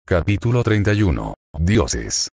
Capítulo 31. Dioses.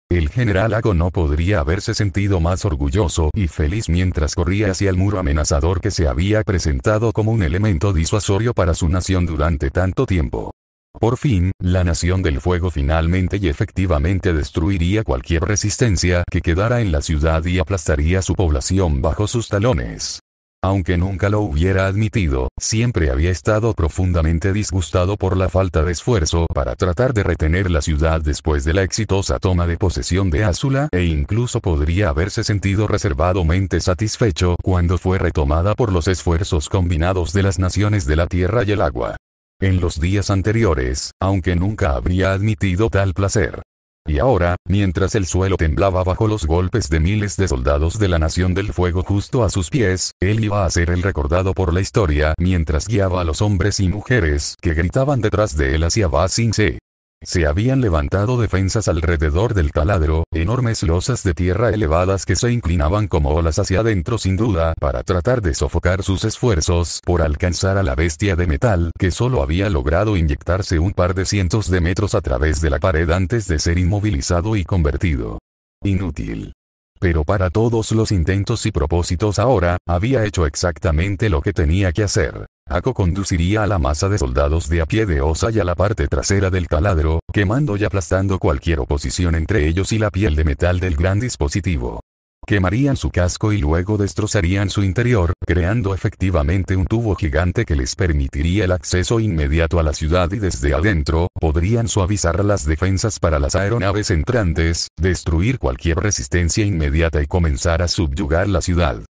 El general Ako no podría haberse sentido más orgulloso y feliz mientras corría hacia el muro amenazador que se había presentado como un elemento disuasorio para su nación durante tanto tiempo. Por fin, la Nación del Fuego finalmente y efectivamente destruiría cualquier resistencia que quedara en la ciudad y aplastaría su población bajo sus talones. Aunque nunca lo hubiera admitido, siempre había estado profundamente disgustado por la falta de esfuerzo para tratar de retener la ciudad después de la exitosa toma de posesión de Azula, e incluso podría haberse sentido reservadamente satisfecho cuando fue retomada por los esfuerzos combinados de las naciones de la tierra y el agua. En los días anteriores, aunque nunca habría admitido tal placer. Y ahora, mientras el suelo temblaba bajo los golpes de miles de soldados de la Nación del Fuego justo a sus pies, él iba a ser el recordado por la historia mientras guiaba a los hombres y mujeres que gritaban detrás de él hacia Ba Sing Se. Se habían levantado defensas alrededor del taladro, enormes losas de tierra elevadas que se inclinaban como olas hacia adentro sin duda para tratar de sofocar sus esfuerzos por alcanzar a la bestia de metal que solo había logrado inyectarse un par de cientos de metros a través de la pared antes de ser inmovilizado y convertido. Inútil. Pero para todos los intentos y propósitos ahora, había hecho exactamente lo que tenía que hacer. Ako conduciría a la masa de soldados de a pie de Osa y a la parte trasera del taladro, quemando y aplastando cualquier oposición entre ellos y la piel de metal del gran dispositivo. Quemarían su casco y luego destrozarían su interior, creando efectivamente un tubo gigante que les permitiría el acceso inmediato a la ciudad y desde adentro, podrían suavizar las defensas para las aeronaves entrantes, destruir cualquier resistencia inmediata y comenzar a subyugar la ciudad.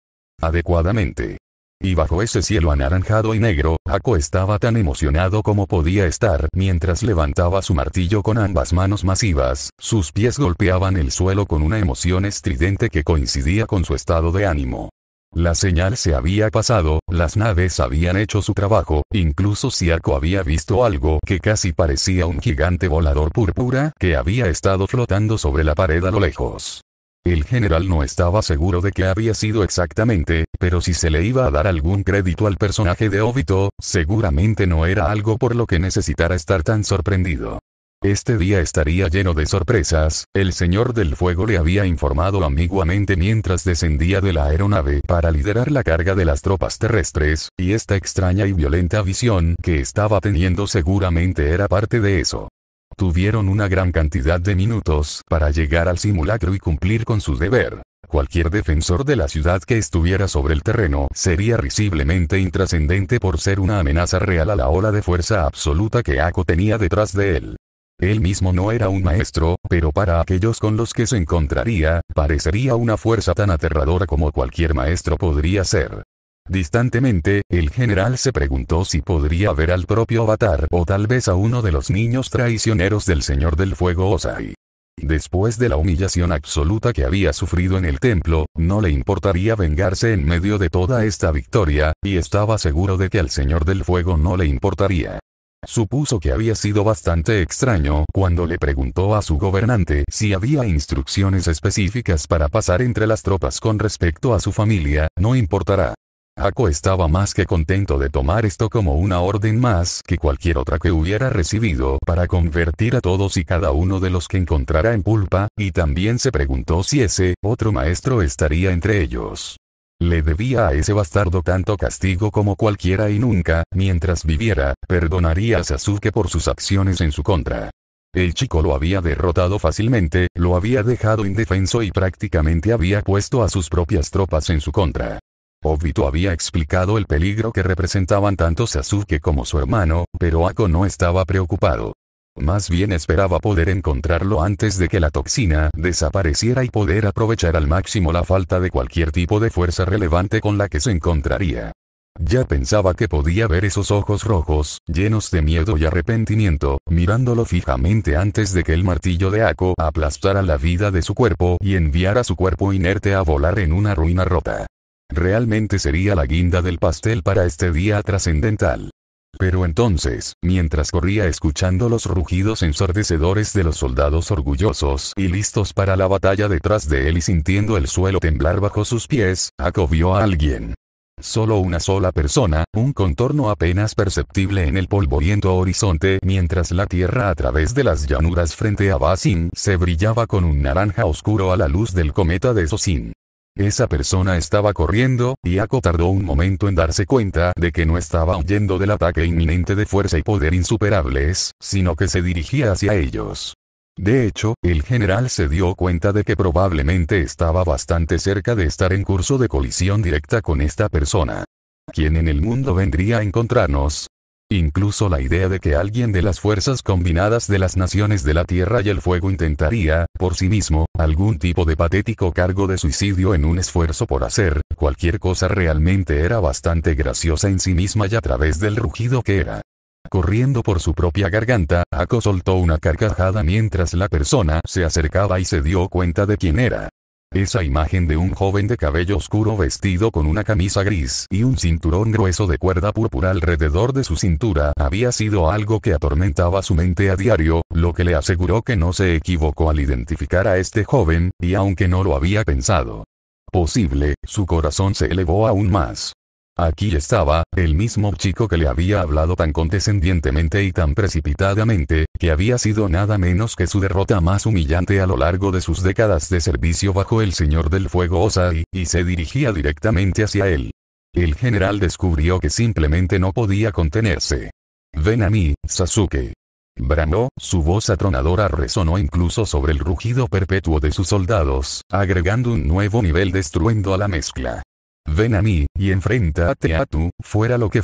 Adecuadamente. Y bajo ese cielo anaranjado y negro, Ako estaba tan emocionado como podía estar mientras levantaba su martillo con ambas manos masivas, sus pies golpeaban el suelo con una emoción estridente que coincidía con su estado de ánimo. La señal se había pasado, las naves habían hecho su trabajo, incluso si Ako había visto algo que casi parecía un gigante volador púrpura que había estado flotando sobre la pared a lo lejos. El general no estaba seguro de qué había sido exactamente, pero si se le iba a dar algún crédito al personaje de Obito, seguramente no era algo por lo que necesitara estar tan sorprendido. Este día estaría lleno de sorpresas, el Señor del Fuego le había informado ambiguamente mientras descendía de la aeronave para liderar la carga de las tropas terrestres, y esta extraña y violenta visión que estaba teniendo seguramente era parte de eso. Tuvieron una gran cantidad de minutos para llegar al simulacro y cumplir con su deber. Cualquier defensor de la ciudad que estuviera sobre el terreno sería risiblemente intrascendente por ser una amenaza real a la ola de fuerza absoluta que Ako tenía detrás de él. Él mismo no era un maestro, pero para aquellos con los que se encontraría, parecería una fuerza tan aterradora como cualquier maestro podría ser. Distantemente, el general se preguntó si podría ver al propio Avatar o tal vez a uno de los niños traicioneros del Señor del Fuego Ozai. Después de la humillación absoluta que había sufrido en el templo, no le importaría vengarse en medio de toda esta victoria, y estaba seguro de que al Señor del Fuego no le importaría. Supuso que había sido bastante extraño cuando le preguntó a su gobernante si había instrucciones específicas para pasar entre las tropas con respecto a su familia, no importará. Ako estaba más que contento de tomar esto como una orden más que cualquier otra que hubiera recibido para convertir a todos y cada uno de los que encontrara en Pulpa, y también se preguntó si ese otro maestro estaría entre ellos. Le debía a ese bastardo tanto castigo como cualquiera y nunca, mientras viviera, perdonaría a Sasuke por sus acciones en su contra. El chico lo había derrotado fácilmente, lo había dejado indefenso y prácticamente había puesto a sus propias tropas en su contra. Obito había explicado el peligro que representaban tanto Sasuke como su hermano, pero Ako no estaba preocupado. Más bien esperaba poder encontrarlo antes de que la toxina desapareciera y poder aprovechar al máximo la falta de cualquier tipo de fuerza relevante con la que se encontraría. Ya pensaba que podía ver esos ojos rojos, llenos de miedo y arrepentimiento, mirándolo fijamente antes de que el martillo de Ako aplastara la vida de su cuerpo y enviara su cuerpo inerte a volar en una ruina rota. Realmente sería la guinda del pastel para este día trascendental. Pero entonces, mientras corría escuchando los rugidos ensordecedores de los soldados orgullosos y listos para la batalla detrás de él y sintiendo el suelo temblar bajo sus pies, Ako vio a alguien. solo una sola persona, un contorno apenas perceptible en el polvoriento horizonte, mientras la tierra a través de las llanuras frente a Basin se brillaba con un naranja oscuro a la luz del cometa de Sosin. Esa persona estaba corriendo, y Ako tardó un momento en darse cuenta de que no estaba huyendo del ataque inminente de fuerza y poder insuperables, sino que se dirigía hacia ellos. De hecho, el general se dio cuenta de que probablemente estaba bastante cerca de estar en curso de colisión directa con esta persona. ¿Quién en el mundo vendría a encontrarnos? Incluso la idea de que alguien de las fuerzas combinadas de las naciones de la Tierra y el Fuego intentaría, por sí mismo, algún tipo de patético cargo de suicidio en un esfuerzo por hacer cualquier cosa realmente era bastante graciosa en sí misma y a través del rugido que era. Corriendo por su propia garganta, Ako soltó una carcajada mientras la persona se acercaba y se dio cuenta de quién era. Esa imagen de un joven de cabello oscuro vestido con una camisa gris y un cinturón grueso de cuerda púrpura alrededor de su cintura había sido algo que atormentaba su mente a diario, lo que le aseguró que no se equivocó al identificar a este joven, y aunque no lo había pensado posible, su corazón se elevó aún más. Aquí estaba, el mismo chico que le había hablado tan condescendientemente y tan precipitadamente, que había sido nada menos que su derrota más humillante a lo largo de sus décadas de servicio bajo el Señor del Fuego Ozai, y se dirigía directamente hacia él. El general descubrió que simplemente no podía contenerse. «Ven a mí, Sasuke». Bramó, su voz atronadora resonó incluso sobre el rugido perpetuo de sus soldados, agregando un nuevo nivel de estruendo a la mezcla. Ven a mí, y enfréntate a tú, fuera lo que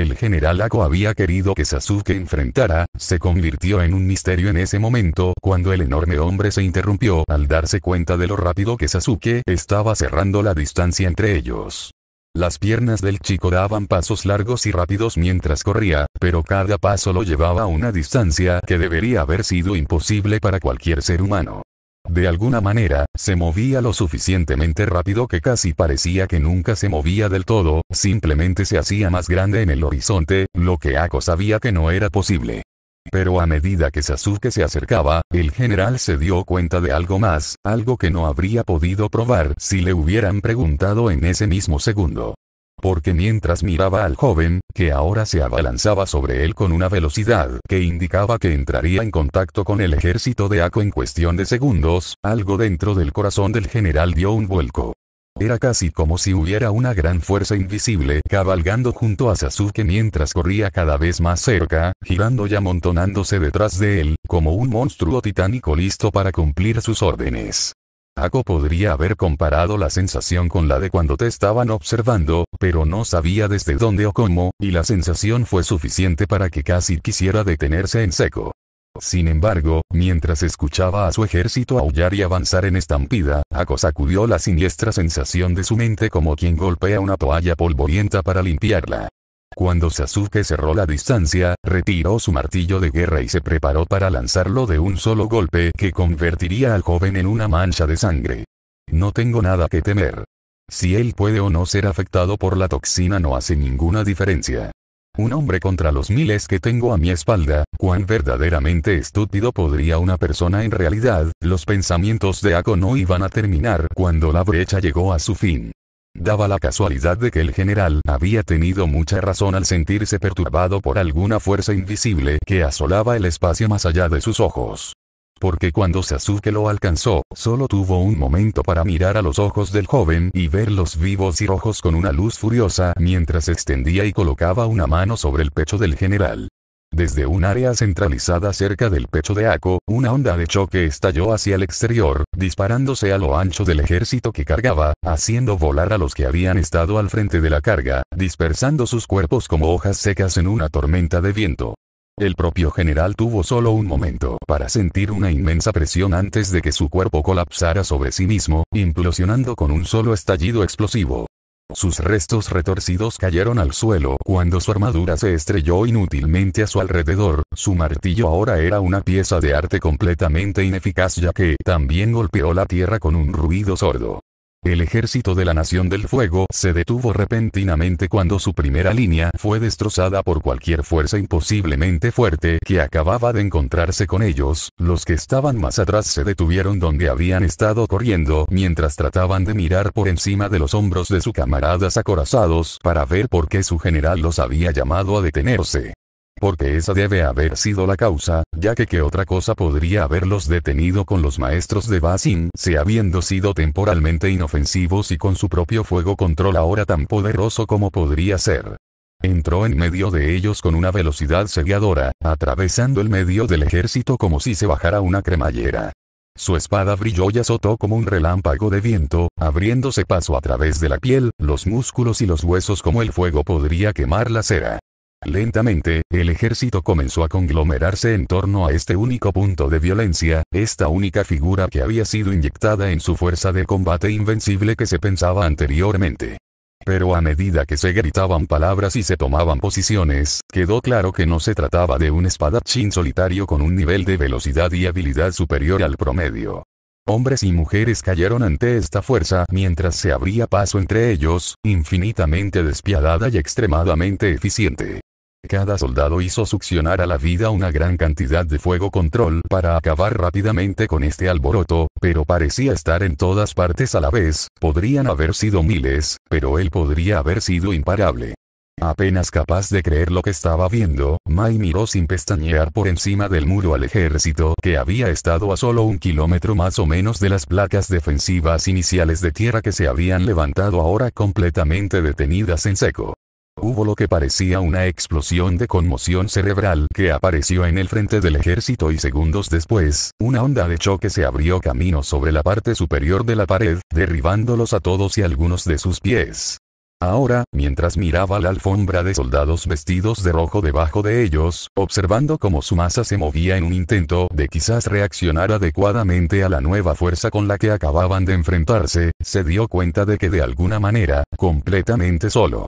el general Ako había querido que Sasuke enfrentara, se convirtió en un misterio en ese momento cuando el enorme hombre se interrumpió al darse cuenta de lo rápido que Sasuke estaba cerrando la distancia entre ellos. Las piernas del chico daban pasos largos y rápidos mientras corría, pero cada paso lo llevaba a una distancia que debería haber sido imposible para cualquier ser humano. De alguna manera, se movía lo suficientemente rápido que casi parecía que nunca se movía del todo, simplemente se hacía más grande en el horizonte, lo que Ako sabía que no era posible. Pero a medida que Sasuke se acercaba, el general se dio cuenta de algo más, algo que no habría podido probar si le hubieran preguntado en ese mismo segundo. Porque mientras miraba al joven, que ahora se abalanzaba sobre él con una velocidad que indicaba que entraría en contacto con el ejército de Ako en cuestión de segundos, algo dentro del corazón del general dio un vuelco. Era casi como si hubiera una gran fuerza invisible cabalgando junto a Sasuke mientras corría cada vez más cerca, girando y amontonándose detrás de él, como un monstruo titánico listo para cumplir sus órdenes. Ako podría haber comparado la sensación con la de cuando te estaban observando, pero no sabía desde dónde o cómo, y la sensación fue suficiente para que casi quisiera detenerse en seco. Sin embargo, mientras escuchaba a su ejército aullar y avanzar en estampida, Ako sacudió la siniestra sensación de su mente como quien golpea una toalla polvorienta para limpiarla. Cuando Sasuke cerró la distancia, retiró su martillo de guerra y se preparó para lanzarlo de un solo golpe que convertiría al joven en una mancha de sangre. No tengo nada que temer. Si él puede o no ser afectado por la toxina no hace ninguna diferencia. Un hombre contra los miles que tengo a mi espalda, cuán verdaderamente estúpido podría una persona en realidad. Los pensamientos de Ako no iban a terminar cuando la brecha llegó a su fin. Daba la casualidad de que el general había tenido mucha razón al sentirse perturbado por alguna fuerza invisible que asolaba el espacio más allá de sus ojos. Porque cuando Sasuke lo alcanzó, solo tuvo un momento para mirar a los ojos del joven y verlos vivos y rojos con una luz furiosa mientras extendía y colocaba una mano sobre el pecho del general. Desde un área centralizada cerca del pecho de Ako, una onda de choque estalló hacia el exterior, disparándose a lo ancho del ejército que cargaba, haciendo volar a los que habían estado al frente de la carga, dispersando sus cuerpos como hojas secas en una tormenta de viento. El propio general tuvo solo un momento para sentir una inmensa presión antes de que su cuerpo colapsara sobre sí mismo, implosionando con un solo estallido explosivo. Sus restos retorcidos cayeron al suelo cuando su armadura se estrelló inútilmente a su alrededor. Su martillo ahora era una pieza de arte completamente ineficaz ya que también golpeó la tierra con un ruido sordo. El ejército de la Nación del Fuego se detuvo repentinamente cuando su primera línea fue destrozada por cualquier fuerza imposiblemente fuerte que acababa de encontrarse con ellos. Los que estaban más atrás se detuvieron donde habían estado corriendo mientras trataban de mirar por encima de los hombros de sus camaradas acorazados para ver por qué su general los había llamado a detenerse. Porque esa debe haber sido la causa, ya que qué otra cosa podría haberlos detenido con los maestros de Ba Sing, si habiendo sido temporalmente inofensivos y con su propio fuego control ahora tan poderoso como podría ser. Entró en medio de ellos con una velocidad cegadora, atravesando el medio del ejército como si se bajara una cremallera. Su espada brilló y azotó como un relámpago de viento, abriéndose paso a través de la piel, los músculos y los huesos como el fuego podría quemar la cera. Lentamente, el ejército comenzó a conglomerarse en torno a este único punto de violencia, esta única figura que había sido inyectada en su fuerza de combate invencible que se pensaba anteriormente. Pero a medida que se gritaban palabras y se tomaban posiciones, quedó claro que no se trataba de un espadachín solitario con un nivel de velocidad y habilidad superior al promedio. Hombres y mujeres cayeron ante esta fuerza mientras se abría paso entre ellos, infinitamente despiadada y extremadamente eficiente. Cada soldado hizo succionar a la vida una gran cantidad de fuego control para acabar rápidamente con este alboroto, pero parecía estar en todas partes a la vez. Podrían haber sido miles, pero él podría haber sido imparable. Apenas capaz de creer lo que estaba viendo, Mai miró sin pestañear por encima del muro al ejército que había estado a solo 1 kilómetro más o menos de las placas defensivas iniciales de tierra que se habían levantado ahora completamente detenidas en seco. Hubo lo que parecía una explosión de conmoción cerebral que apareció en el frente del ejército y segundos después, una onda de choque se abrió camino sobre la parte superior de la pared, derribándolos a todos y algunos de sus pies. Ahora, mientras miraba la alfombra de soldados vestidos de rojo debajo de ellos, observando cómo su masa se movía en un intento de quizás reaccionar adecuadamente a la nueva fuerza con la que acababan de enfrentarse, se dio cuenta de que de alguna manera, completamente solo.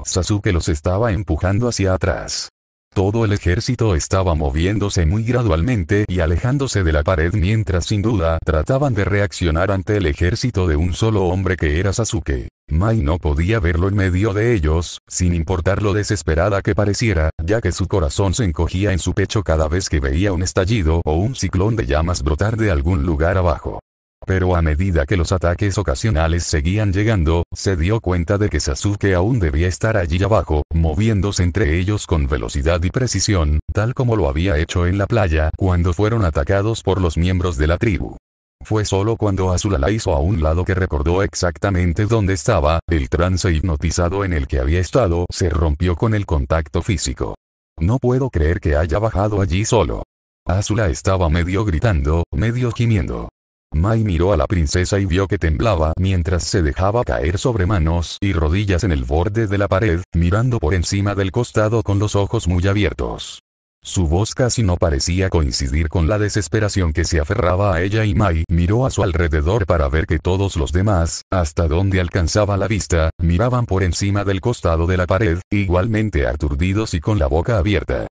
Sasuke los estaba empujando hacia atrás. Todo el ejército estaba moviéndose muy gradualmente y alejándose de la pared mientras sin duda trataban de reaccionar ante el ejército de un solo hombre que era Sasuke. Mai no podía verlo en medio de ellos, sin importar lo desesperada que pareciera, ya que su corazón se encogía en su pecho cada vez que veía un estallido o un ciclón de llamas brotar de algún lugar abajo. Pero a medida que los ataques ocasionales seguían llegando, se dio cuenta de que Sasuke aún debía estar allí abajo, moviéndose entre ellos con velocidad y precisión, tal como lo había hecho en la playa cuando fueron atacados por los miembros de la tribu. Fue solo cuando Azula la hizo a un lado que recordó exactamente dónde estaba, el trance hipnotizado en el que había estado se rompió con el contacto físico. No puedo creer que haya bajado allí solo. Azula estaba medio gritando, medio gimiendo. Mai miró a la princesa y vio que temblaba mientras se dejaba caer sobre manos y rodillas en el borde de la pared, mirando por encima del costado con los ojos muy abiertos. Su voz casi no parecía coincidir con la desesperación que se aferraba a ella y Mai miró a su alrededor para ver que todos los demás, hasta donde alcanzaba la vista, miraban por encima del costado de la pared, igualmente aturdidos y con la boca abierta.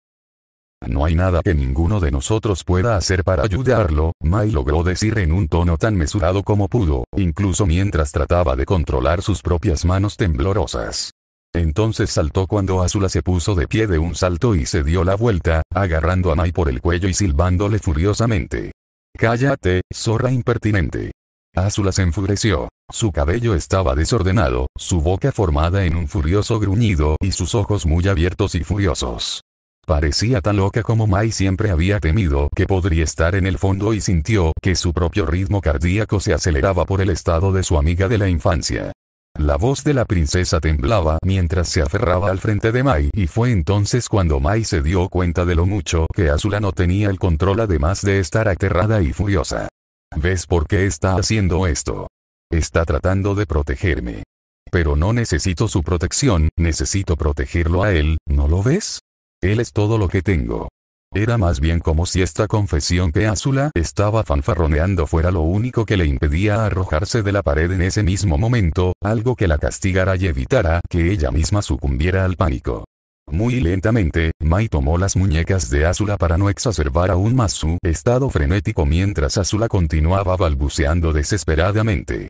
No hay nada que ninguno de nosotros pueda hacer para ayudarlo, Mai logró decir en un tono tan mesurado como pudo, incluso mientras trataba de controlar sus propias manos temblorosas. Entonces saltó cuando Azula se puso de pie de un salto y se dio la vuelta, agarrando a Mai por el cuello y silbándole furiosamente. «¡Cállate, zorra impertinente!». Azula se enfureció. Su cabello estaba desordenado, su boca formada en un furioso gruñido y sus ojos muy abiertos y furiosos. Parecía tan loca como Mai siempre había temido que podría estar en el fondo y sintió que su propio ritmo cardíaco se aceleraba por el estado de su amiga de la infancia. La voz de la princesa temblaba mientras se aferraba al frente de Mai y fue entonces cuando Mai se dio cuenta de lo mucho que Azula no tenía el control además de estar aterrada y furiosa. ¿Ves por qué está haciendo esto? Está tratando de protegerme. Pero no necesito su protección, necesito protegerlo a él, ¿no lo ves? Él es todo lo que tengo. Era más bien como si esta confesión que Azula estaba fanfarroneando fuera lo único que le impedía arrojarse de la pared en ese mismo momento, algo que la castigara y evitara que ella misma sucumbiera al pánico. Muy lentamente, Mai tomó las muñecas de Azula para no exacerbar aún más su estado frenético mientras Azula continuaba balbuceando desesperadamente.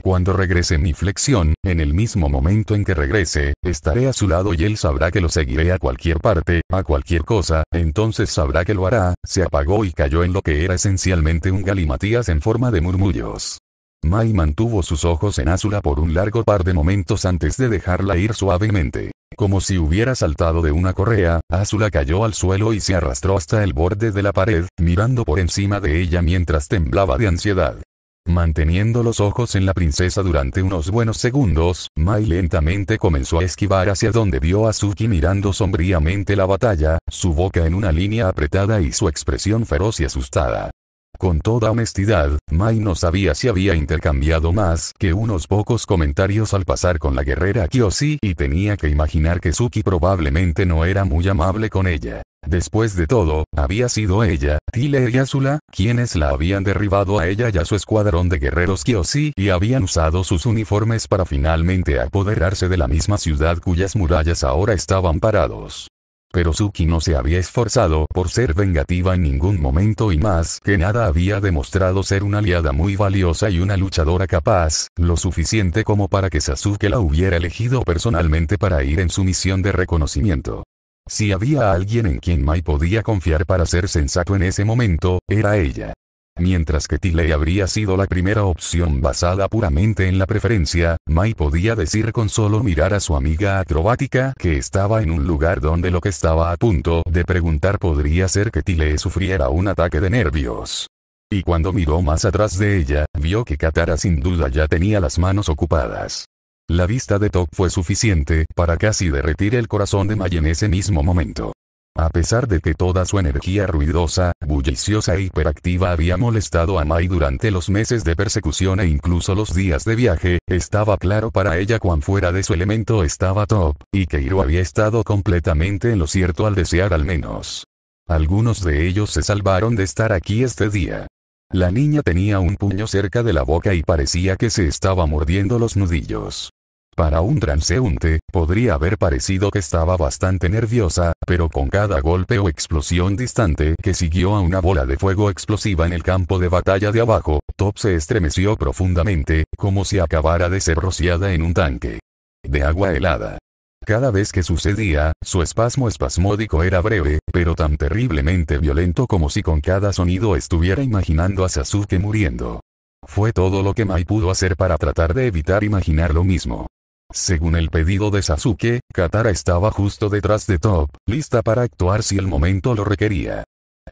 Cuando regrese mi flexión, en el mismo momento en que regrese, estaré a su lado y él sabrá que lo seguiré a cualquier parte, a cualquier cosa, entonces sabrá que lo hará. Se apagó y cayó en lo que era esencialmente un galimatías en forma de murmullos. Mai mantuvo sus ojos en Azula por un largo par de momentos antes de dejarla ir suavemente. Como si hubiera saltado de una correa, Azula cayó al suelo y se arrastró hasta el borde de la pared, mirando por encima de ella mientras temblaba de ansiedad. Manteniendo los ojos en la princesa durante unos buenos segundos, Mai lentamente comenzó a esquivar hacia donde vio a Suki mirando sombríamente la batalla, su boca en una línea apretada y su expresión feroz y asustada. Con toda honestidad, Mai no sabía si había intercambiado más que unos pocos comentarios al pasar con la guerrera Kyoshi y tenía que imaginar que Suki probablemente no era muy amable con ella. Después de todo, había sido ella, Tile y Azula, quienes la habían derribado a ella y a su escuadrón de guerreros Kyoshi y habían usado sus uniformes para finalmente apoderarse de la misma ciudad cuyas murallas ahora estaban parados. Pero Suki no se había esforzado por ser vengativa en ningún momento y más que nada había demostrado ser una aliada muy valiosa y una luchadora capaz, lo suficiente como para que Sasuke la hubiera elegido personalmente para ir en su misión de reconocimiento. Si había alguien en quien Mai podía confiar para ser sensato en ese momento, era ella. Mientras que Tile habría sido la primera opción basada puramente en la preferencia, Mai podía decir con solo mirar a su amiga acrobática que estaba en un lugar donde lo que estaba a punto de preguntar podría ser que Tile sufriera un ataque de nervios. Y cuando miró más atrás de ella, vio que Katara sin duda ya tenía las manos ocupadas. La vista de Top fue suficiente para casi derretir el corazón de Mai en ese mismo momento. A pesar de que toda su energía ruidosa, bulliciosa e hiperactiva había molestado a Mai durante los meses de persecución e incluso los días de viaje, estaba claro para ella cuán fuera de su elemento estaba Top, y que Hiro había estado completamente en lo cierto al desear al menos. Algunos de ellos se salvaron de estar aquí este día. La niña tenía un puño cerca de la boca y parecía que se estaba mordiendo los nudillos. Para un transeúnte, podría haber parecido que estaba bastante nerviosa, pero con cada golpe o explosión distante que siguió a una bola de fuego explosiva en el campo de batalla de abajo, Top se estremeció profundamente, como si acabara de ser rociada en un tanque de agua helada. Cada vez que sucedía, su espasmo espasmódico era breve, pero tan terriblemente violento como si con cada sonido estuviera imaginando a Sasuke muriendo. Fue todo lo que Mai pudo hacer para tratar de evitar imaginar lo mismo. Según el pedido de Sasuke, Katara estaba justo detrás de Top, lista para actuar si el momento lo requería.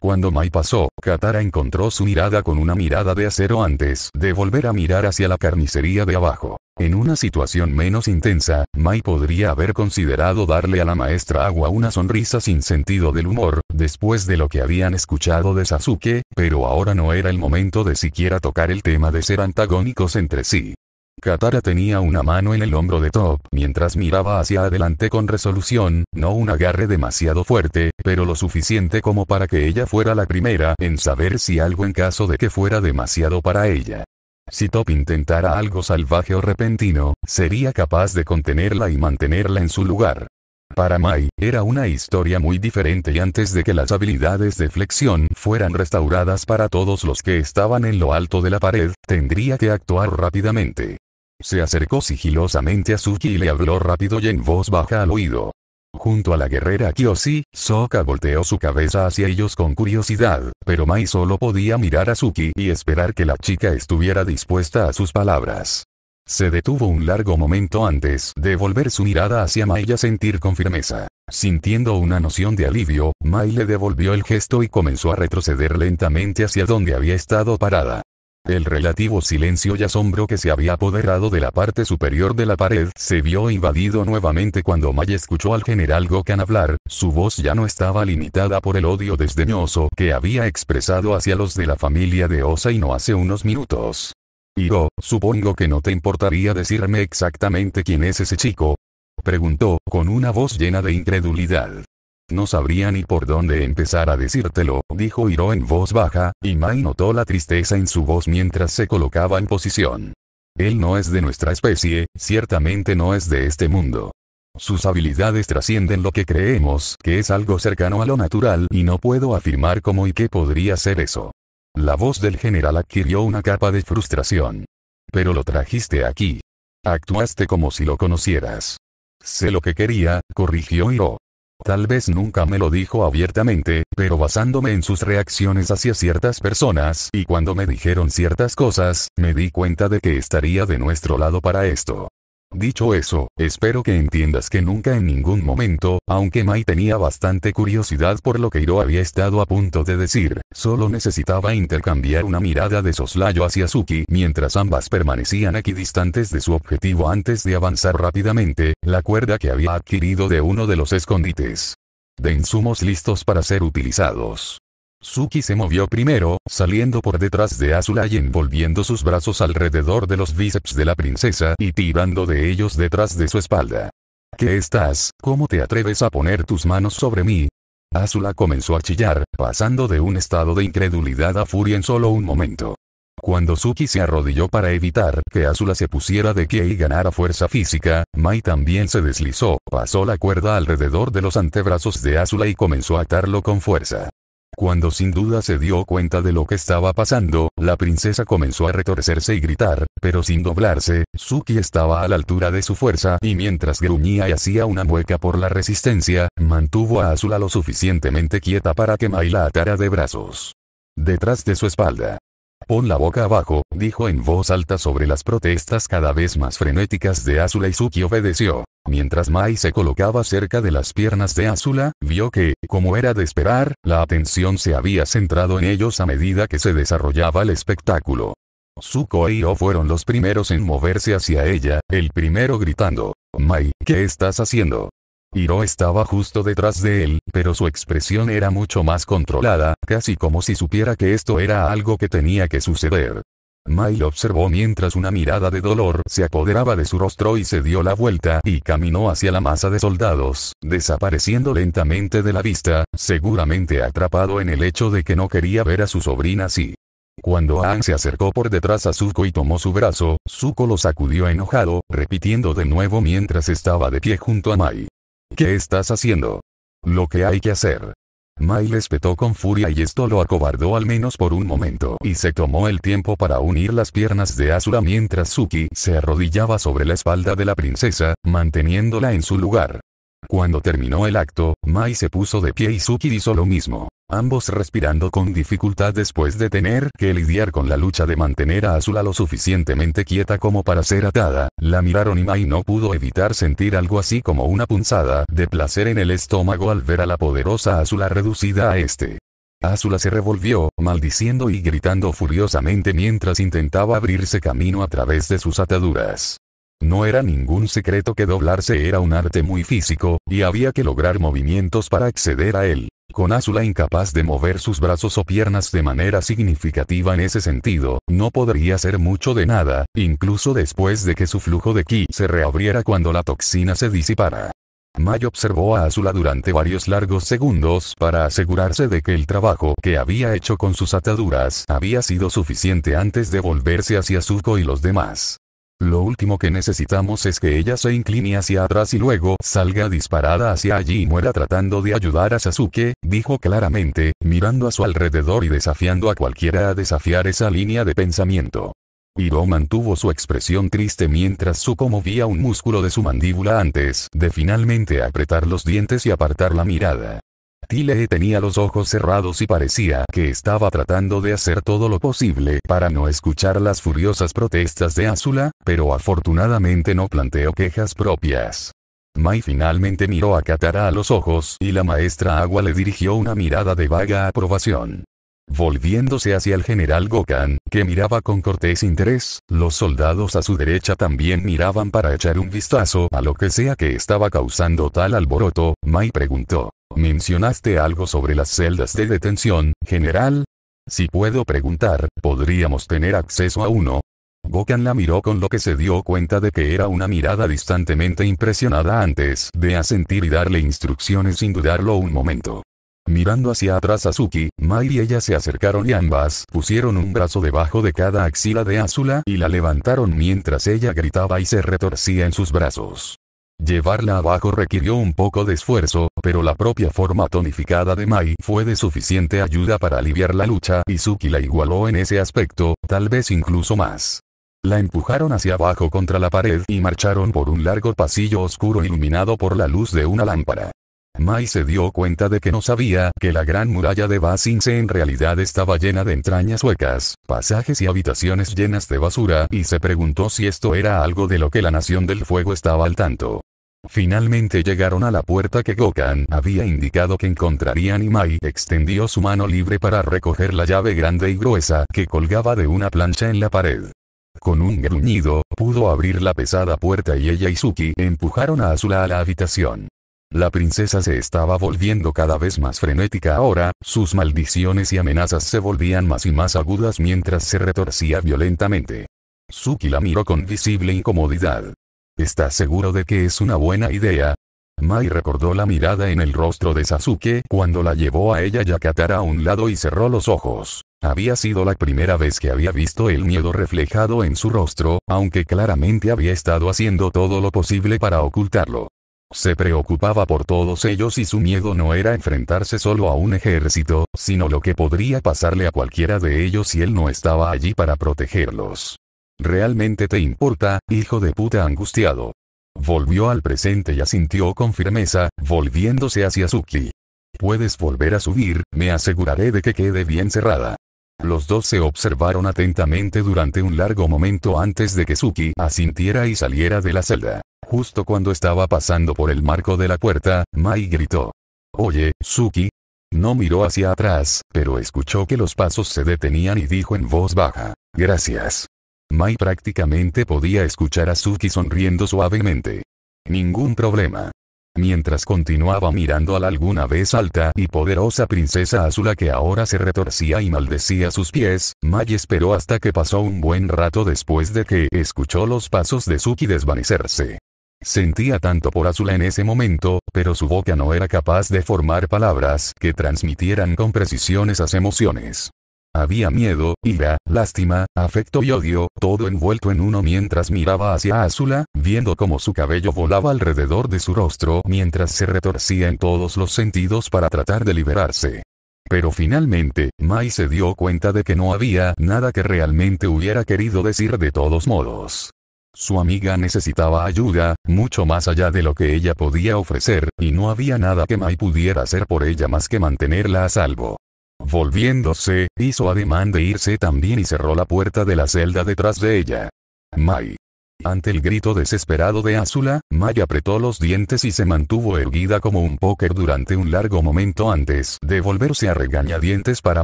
Cuando Mai pasó, Katara encontró su mirada con una mirada de acero antes de volver a mirar hacia la carnicería de abajo. En una situación menos intensa, Mai podría haber considerado darle a la maestra Agua una sonrisa sin sentido del humor, después de lo que habían escuchado de Sasuke, pero ahora no era el momento de siquiera tocar el tema de ser antagónicos entre sí. Katara tenía una mano en el hombro de Top mientras miraba hacia adelante con resolución, no un agarre demasiado fuerte, pero lo suficiente como para que ella fuera la primera en saber si algo en caso de que fuera demasiado para ella. Si Top intentara algo salvaje o repentino, sería capaz de contenerla y mantenerla en su lugar. Para Mai, era una historia muy diferente y antes de que las habilidades de flexión fueran restauradas para todos los que estaban en lo alto de la pared, tendría que actuar rápidamente. Se acercó sigilosamente a Suki y le habló rápido y en voz baja al oído. Junto a la guerrera Kyoshi, Sokka volteó su cabeza hacia ellos con curiosidad, pero Mai solo podía mirar a Suki y esperar que la chica estuviera dispuesta a sus palabras. Se detuvo un largo momento antes de volver su mirada hacia Mai y a sentir con firmeza. Sintiendo una noción de alivio, Mai le devolvió el gesto y comenzó a retroceder lentamente hacia donde había estado parada. El relativo silencio y asombro que se había apoderado de la parte superior de la pared se vio invadido nuevamente cuando Mai escuchó al general Gokan hablar. Su voz ya no estaba limitada por el odio desdeñoso que había expresado hacia los de la familia de Osaino hace unos minutos. «Hiro, supongo que no te importaría decirme exactamente quién es ese chico», preguntó, con una voz llena de incredulidad. «No sabría ni por dónde empezar a decírtelo», dijo Hiro en voz baja, y Mai notó la tristeza en su voz mientras se colocaba en posición. «Él no es de nuestra especie, ciertamente no es de este mundo. Sus habilidades trascienden lo que creemos que es algo cercano a lo natural y no puedo afirmar cómo y qué podría ser eso». La voz del general adquirió una capa de frustración. pero lo trajiste aquí. Actuaste como si lo conocieras. Sé lo que quería, corrigió Hiro. Tal vez nunca me lo dijo abiertamente, pero basándome en sus reacciones hacia ciertas personas y cuando me dijeron ciertas cosas, me di cuenta de que estaría de nuestro lado para esto. Dicho eso, espero que entiendas que nunca en ningún momento, aunque Mai tenía bastante curiosidad por lo que Hiro había estado a punto de decir, solo necesitaba intercambiar una mirada de soslayo hacia Suki mientras ambas permanecían equidistantes de su objetivo antes de avanzar rápidamente, la cuerda que había adquirido de uno de los escondites de insumos listos para ser utilizados. Suki se movió primero, saliendo por detrás de Azula y envolviendo sus brazos alrededor de los bíceps de la princesa y tirando de ellos detrás de su espalda. ¿Qué estás? ¿Cómo te atreves a poner tus manos sobre mí? Azula comenzó a chillar, pasando de un estado de incredulidad a furia en solo un momento. Cuando Suki se arrodilló para evitar que Azula se pusiera de pie y ganara fuerza física, Mai también se deslizó, pasó la cuerda alrededor de los antebrazos de Azula y comenzó a atarlo con fuerza. Cuando sin duda se dio cuenta de lo que estaba pasando, la princesa comenzó a retorcerse y gritar, pero sin doblarse. Suki estaba a la altura de su fuerza y mientras gruñía y hacía una mueca por la resistencia, mantuvo a Azula lo suficientemente quieta para que Mai la atara de brazos detrás de su espalda. Pon la boca abajo, dijo en voz alta sobre las protestas cada vez más frenéticas de Azula y Suki obedeció. Mientras Mai se colocaba cerca de las piernas de Azula, vio que, como era de esperar, la atención se había centrado en ellos a medida que se desarrollaba el espectáculo. Zuko e Hiro fueron los primeros en moverse hacia ella, el primero gritando, «Mai, ¿qué estás haciendo?». Hiro estaba justo detrás de él, pero su expresión era mucho más controlada, casi como si supiera que esto era algo que tenía que suceder. Mai lo observó mientras una mirada de dolor se apoderaba de su rostro y se dio la vuelta y caminó hacia la masa de soldados, desapareciendo lentamente de la vista, seguramente atrapado en el hecho de que no quería ver a su sobrina así. Cuando Aang se acercó por detrás a Zuko y tomó su brazo, Zuko lo sacudió enojado, repitiendo de nuevo mientras estaba de pie junto a Mai. ¿Qué estás haciendo? Lo que hay que hacer. Mai le espetó con furia y esto lo acobardó al menos por un momento y se tomó el tiempo para unir las piernas de Azula mientras Suki se arrodillaba sobre la espalda de la princesa, manteniéndola en su lugar. Cuando terminó el acto, Mai se puso de pie y Suki hizo lo mismo, ambos respirando con dificultad después de tener que lidiar con la lucha de mantener a Azula lo suficientemente quieta como para ser atada. La miraron y Mai no pudo evitar sentir algo así como una punzada de placer en el estómago al ver a la poderosa Azula reducida a este. Azula se revolvió, maldiciendo y gritando furiosamente mientras intentaba abrirse camino a través de sus ataduras. No era ningún secreto que doblarse era un arte muy físico, y había que lograr movimientos para acceder a él. Con Azula incapaz de mover sus brazos o piernas de manera significativa en ese sentido, no podría hacer mucho de nada, incluso después de que su flujo de ki se reabriera cuando la toxina se disipara. Mai observó a Azula durante varios largos segundos para asegurarse de que el trabajo que había hecho con sus ataduras había sido suficiente antes de volverse hacia Zuko y los demás. Lo último que necesitamos es que ella se incline hacia atrás y luego salga disparada hacia allí y muera tratando de ayudar a Sasuke, dijo claramente, mirando a su alrededor y desafiando a cualquiera a desafiar esa línea de pensamiento. Hiro mantuvo su expresión triste mientras Zuko movía un músculo de su mandíbula antes de finalmente apretar los dientes y apartar la mirada. Tile tenía los ojos cerrados y parecía que estaba tratando de hacer todo lo posible para no escuchar las furiosas protestas de Azula, pero afortunadamente no planteó quejas propias. Mai finalmente miró a Katara a los ojos y la maestra Agua le dirigió una mirada de vaga aprobación. Volviéndose hacia el general Gokan, que miraba con cortés interés, los soldados a su derecha también miraban para echar un vistazo a lo que sea que estaba causando tal alboroto. Mai preguntó. ¿Mencionaste algo sobre las celdas de detención, general? Si puedo preguntar, ¿podríamos tener acceso a uno? Gokan la miró con lo que se dio cuenta de que era una mirada distantemente impresionada antes de asentir y darle instrucciones sin dudarlo un momento. Mirando hacia atrás a Suki, Mai y ella se acercaron y ambas pusieron un brazo debajo de cada axila de Azula y la levantaron mientras ella gritaba y se retorcía en sus brazos. Llevarla abajo requirió un poco de esfuerzo, pero la propia forma tonificada de Mai fue de suficiente ayuda para aliviar la lucha y Suki la igualó en ese aspecto, tal vez incluso más. La empujaron hacia abajo contra la pared y marcharon por un largo pasillo oscuro iluminado por la luz de una lámpara. Mai se dio cuenta de que no sabía que la gran muralla de Ba Sing Se en realidad estaba llena de entrañas huecas, pasajes y habitaciones llenas de basura, y se preguntó si esto era algo de lo que la Nación del Fuego estaba al tanto. Finalmente llegaron a la puerta que Gokhan había indicado que encontrarían y Mai extendió su mano libre para recoger la llave grande y gruesa que colgaba de una plancha en la pared. Con un gruñido, pudo abrir la pesada puerta y ella y Suki empujaron a Azula a la habitación. La princesa se estaba volviendo cada vez más frenética ahora, sus maldiciones y amenazas se volvían más y más agudas mientras se retorcía violentamente. Suki la miró con visible incomodidad. ¿Estás seguro de que es una buena idea? Mai recordó la mirada en el rostro de Sasuke cuando la llevó a ella y a Katara a un lado y cerró los ojos. Había sido la primera vez que había visto el miedo reflejado en su rostro, aunque claramente había estado haciendo todo lo posible para ocultarlo. Se preocupaba por todos ellos y su miedo no era enfrentarse solo a un ejército, sino lo que podría pasarle a cualquiera de ellos si él no estaba allí para protegerlos. ¿Realmente te importa, hijo de puta angustiado? Volvió al presente y asintió con firmeza, volviéndose hacia Suki. Puedes volver a subir, me aseguraré de que quede bien cerrada. Los dos se observaron atentamente durante un largo momento antes de que Suki asintiera y saliera de la celda. Justo cuando estaba pasando por el marco de la puerta, Mai gritó. Oye, Suki. No miró hacia atrás, pero escuchó que los pasos se detenían y dijo en voz baja. Gracias. Mai prácticamente podía escuchar a Suki sonriendo suavemente. Ningún problema. Mientras continuaba mirando a la alguna vez alta y poderosa princesa Azula que ahora se retorcía y maldecía sus pies, Mai esperó hasta que pasó un buen rato después de que escuchó los pasos de Suki desvanecerse. Sentía tanto por Azula en ese momento, pero su boca no era capaz de formar palabras que transmitieran con precisión esas emociones. Había miedo, ira, lástima, afecto y odio, todo envuelto en uno mientras miraba hacia Azula, viendo cómo su cabello volaba alrededor de su rostro mientras se retorcía en todos los sentidos para tratar de liberarse. Pero finalmente, Mai se dio cuenta de que no había nada que realmente hubiera querido decir de todos modos. Su amiga necesitaba ayuda, mucho más allá de lo que ella podía ofrecer, y no había nada que Mai pudiera hacer por ella más que mantenerla a salvo. Volviéndose, hizo ademán de irse también y cerró la puerta de la celda detrás de ella. Mai. Ante el grito desesperado de Azula, Mai apretó los dientes y se mantuvo erguida como un póker durante un largo momento antes de volverse a regañadientes para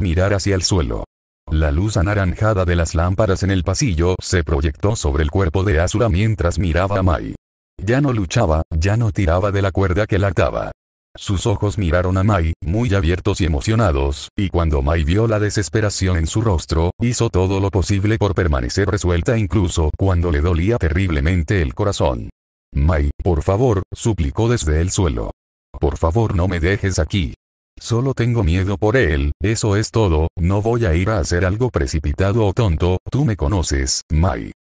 mirar hacia el suelo. La luz anaranjada de las lámparas en el pasillo se proyectó sobre el cuerpo de Azula mientras miraba a Mai. Ya no luchaba, ya no tiraba de la cuerda que la ataba. Sus ojos miraron a Mai, muy abiertos y emocionados, y cuando Mai vio la desesperación en su rostro, hizo todo lo posible por permanecer resuelta incluso cuando le dolía terriblemente el corazón. Mai, por favor, suplicó desde el suelo. Por favor no me dejes aquí. Solo tengo miedo por él, eso es todo, no voy a ir a hacer algo precipitado o tonto, tú me conoces, Mai.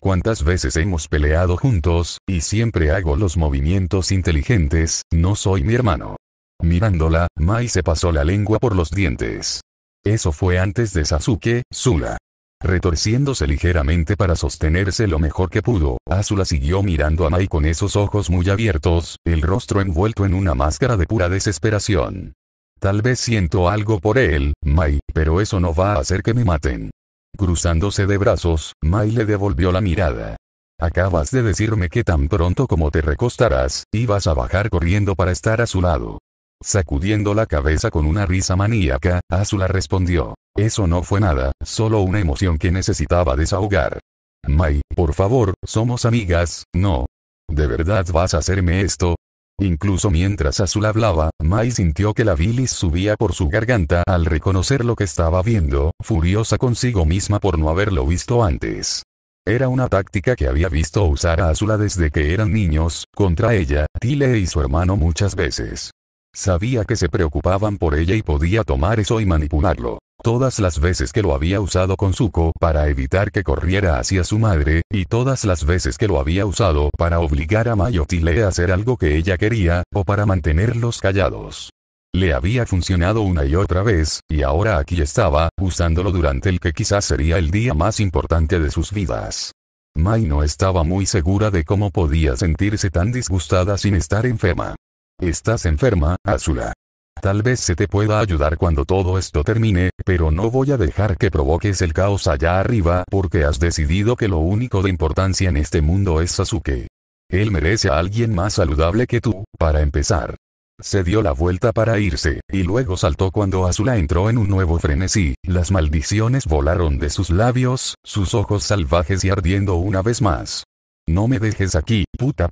¿Cuántas veces hemos peleado juntos, y siempre hago los movimientos inteligentes, no soy mi hermano? Mirándola, Mai se pasó la lengua por los dientes. Eso fue antes de Sasuke, Azula. Retorciéndose ligeramente para sostenerse lo mejor que pudo, Azula siguió mirando a Mai con esos ojos muy abiertos, el rostro envuelto en una máscara de pura desesperación. Tal vez siento algo por él, Mai, pero eso no va a hacer que me maten. Cruzándose de brazos, Mai le devolvió la mirada. Acabas de decirme que tan pronto como te recostarás, ibas a bajar corriendo para estar a su lado. Sacudiendo la cabeza con una risa maníaca, Azula respondió. Eso no fue nada, solo una emoción que necesitaba desahogar. Mai, por favor, somos amigas, ¿no? ¿De verdad vas a hacerme esto? Incluso mientras Azula hablaba, Mai sintió que la bilis subía por su garganta al reconocer lo que estaba viendo, furiosa consigo misma por no haberlo visto antes. Era una táctica que había visto usar a Azula desde que eran niños, contra ella, Tile y su hermano muchas veces. Sabía que se preocupaban por ella y podía tomar eso y manipularlo. Todas las veces que lo había usado con Zuko para evitar que corriera hacia su madre, y todas las veces que lo había usado para obligar a Mai o Tile a hacer algo que ella quería, o para mantenerlos callados. Le había funcionado una y otra vez, y ahora aquí estaba, usándolo durante el que quizás sería el día más importante de sus vidas. Mai no estaba muy segura de cómo podía sentirse tan disgustada sin estar enferma. Estás enferma, Azula. Tal vez se te pueda ayudar cuando todo esto termine, pero no voy a dejar que provoques el caos allá arriba porque has decidido que lo único de importancia en este mundo es Sasuke. Él merece a alguien más saludable que tú, para empezar. Se dio la vuelta para irse, y luego saltó cuando Azula entró en un nuevo frenesí, las maldiciones volaron de sus labios, sus ojos salvajes y ardiendo una vez más. No me dejes aquí, puta.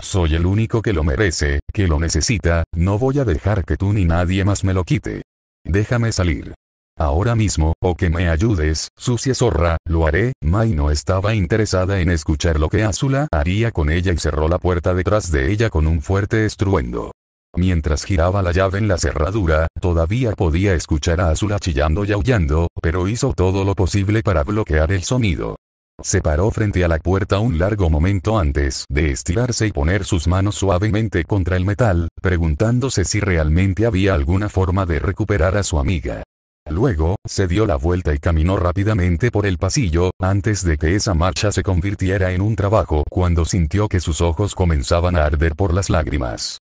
Soy el único que lo merece, que lo necesita, no voy a dejar que tú ni nadie más me lo quite. Déjame salir. Ahora mismo, o que me ayudes, sucia zorra, lo haré. Mai no estaba interesada en escuchar lo que Azula haría con ella y cerró la puerta detrás de ella con un fuerte estruendo. Mientras giraba la llave en la cerradura, todavía podía escuchar a Azula chillando y aullando, pero hizo todo lo posible para bloquear el sonido. Se paró frente a la puerta un largo momento antes de estirarse y poner sus manos suavemente contra el metal, preguntándose si realmente había alguna forma de recuperar a su amiga. Luego, se dio la vuelta y caminó rápidamente por el pasillo, antes de que esa marcha se convirtiera en un trabajo cuando sintió que sus ojos comenzaban a arder por las lágrimas.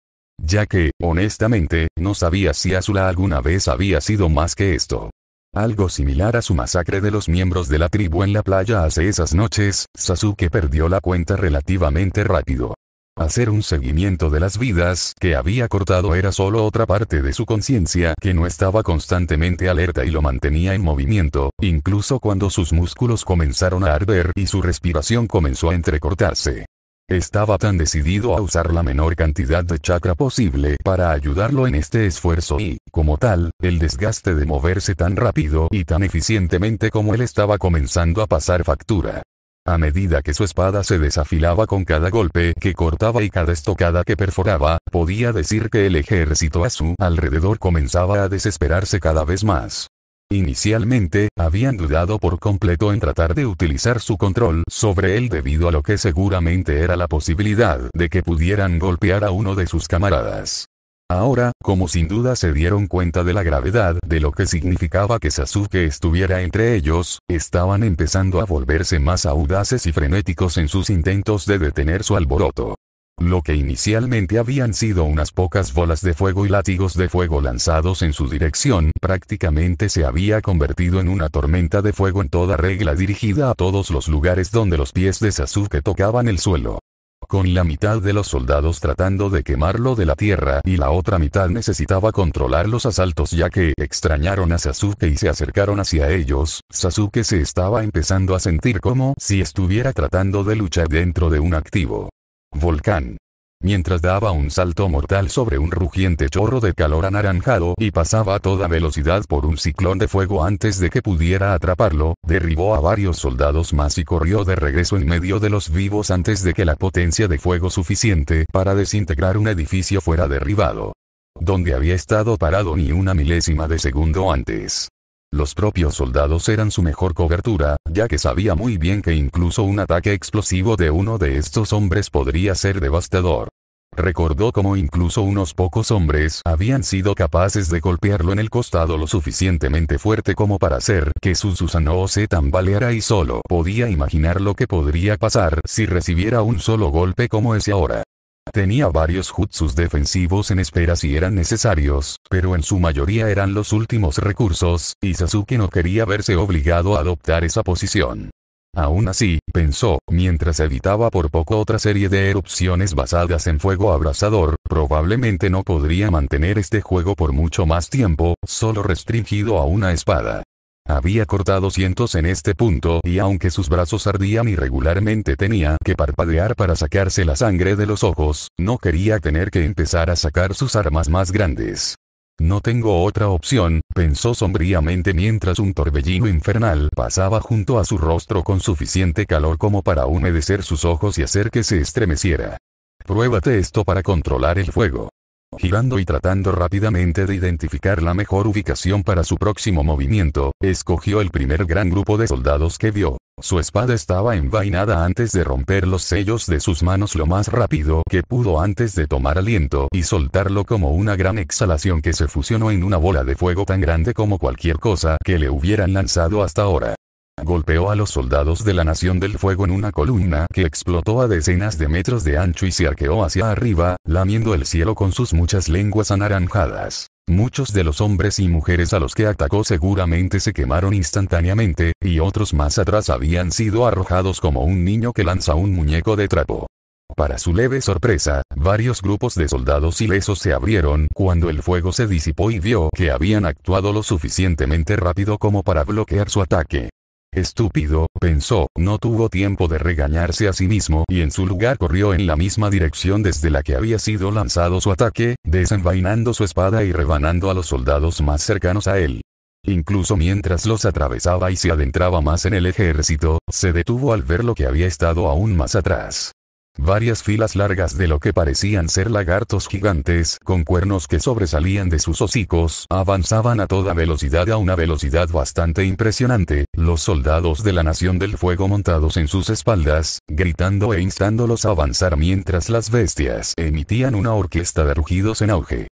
Ya que, honestamente, no sabía si Azula alguna vez había sido más que esto. Algo similar a su masacre de los miembros de la tribu en la playa hace esas noches, Sasuke perdió la cuenta relativamente rápido. Hacer un seguimiento de las vidas que había cortado era solo otra parte de su conciencia que no estaba constantemente alerta y lo mantenía en movimiento, incluso cuando sus músculos comenzaron a arder y su respiración comenzó a entrecortarse. Estaba tan decidido a usar la menor cantidad de chakra posible para ayudarlo en este esfuerzo y, como tal, el desgaste de moverse tan rápido y tan eficientemente como él estaba comenzando a pasar factura. A medida que su espada se desafilaba con cada golpe que cortaba y cada estocada que perforaba, podía decir que el ejército a su alrededor comenzaba a desesperarse cada vez más. Inicialmente, habían dudado por completo en tratar de utilizar su control sobre él debido a lo que seguramente era la posibilidad de que pudieran golpear a uno de sus camaradas. Ahora, como sin duda se dieron cuenta de la gravedad de lo que significaba que Sasuke estuviera entre ellos, estaban empezando a volverse más audaces y frenéticos en sus intentos de detener su alboroto. Lo que inicialmente habían sido unas pocas bolas de fuego y látigos de fuego lanzados en su dirección, prácticamente se había convertido en una tormenta de fuego en toda regla dirigida a todos los lugares donde los pies de Sasuke tocaban el suelo. Con la mitad de los soldados tratando de quemarlo de la tierra y la otra mitad necesitaba controlar los asaltos ya que extrañaron a Sasuke y se acercaron hacia ellos, Sasuke se estaba empezando a sentir como si estuviera tratando de luchar dentro de un activo volcán. Mientras daba un salto mortal sobre un rugiente chorro de calor anaranjado y pasaba a toda velocidad por un ciclón de fuego antes de que pudiera atraparlo, derribó a varios soldados más y corrió de regreso en medio de los vivos antes de que la potencia de fuego suficiente para desintegrar un edificio fuera derribado. Donde había estado parado ni una milésima de segundo antes. Los propios soldados eran su mejor cobertura, ya que sabía muy bien que incluso un ataque explosivo de uno de estos hombres podría ser devastador. Recordó cómo incluso unos pocos hombres habían sido capaces de golpearlo en el costado lo suficientemente fuerte como para hacer que su Susanoo se tambaleara y solo podía imaginar lo que podría pasar si recibiera un solo golpe como ese ahora. Tenía varios jutsus defensivos en espera si eran necesarios, pero en su mayoría eran los últimos recursos, y Sasuke no quería verse obligado a adoptar esa posición. Aún así, pensó, mientras evitaba por poco otra serie de erupciones basadas en fuego abrasador, probablemente no podría mantener este juego por mucho más tiempo, solo restringido a una espada. Había cortado cientos en este punto y aunque sus brazos ardían irregularmente tenía que parpadear para sacarse la sangre de los ojos, no quería tener que empezar a sacar sus armas más grandes. No tengo otra opción, pensó sombríamente mientras un torbellino infernal pasaba junto a su rostro con suficiente calor como para humedecer sus ojos y hacer que se estremeciera. Pruébate esto para controlar el fuego. Girando y tratando rápidamente de identificar la mejor ubicación para su próximo movimiento, escogió el primer gran grupo de soldados que vio. Su espada estaba envainada antes de romper los sellos de sus manos lo más rápido que pudo antes de tomar aliento y soltarlo como una gran exhalación que se fusionó en una bola de fuego tan grande como cualquier cosa que le hubieran lanzado hasta ahora. golpeó a los soldados de la Nación del Fuego en una columna que explotó a decenas de metros de ancho y se arqueó hacia arriba, lamiendo el cielo con sus muchas lenguas anaranjadas. Muchos de los hombres y mujeres a los que atacó seguramente se quemaron instantáneamente, y otros más atrás habían sido arrojados como un niño que lanza un muñeco de trapo. Para su leve sorpresa, varios grupos de soldados ilesos se abrieron cuando el fuego se disipó y vio que habían actuado lo suficientemente rápido como para bloquear su ataque. Estúpido, pensó, no tuvo tiempo de regañarse a sí mismo y en su lugar corrió en la misma dirección desde la que había sido lanzado su ataque, desenvainando su espada y rebanando a los soldados más cercanos a él. Incluso mientras los atravesaba y se adentraba más en el ejército, se detuvo al ver lo que había estado aún más atrás. Varias filas largas de lo que parecían ser lagartos gigantes, con cuernos que sobresalían de sus hocicos, avanzaban a toda velocidad, a una velocidad bastante impresionante, los soldados de la Nación del Fuego montados en sus espaldas, gritando e instándolos a avanzar mientras las bestias emitían una orquesta de rugidos en auge.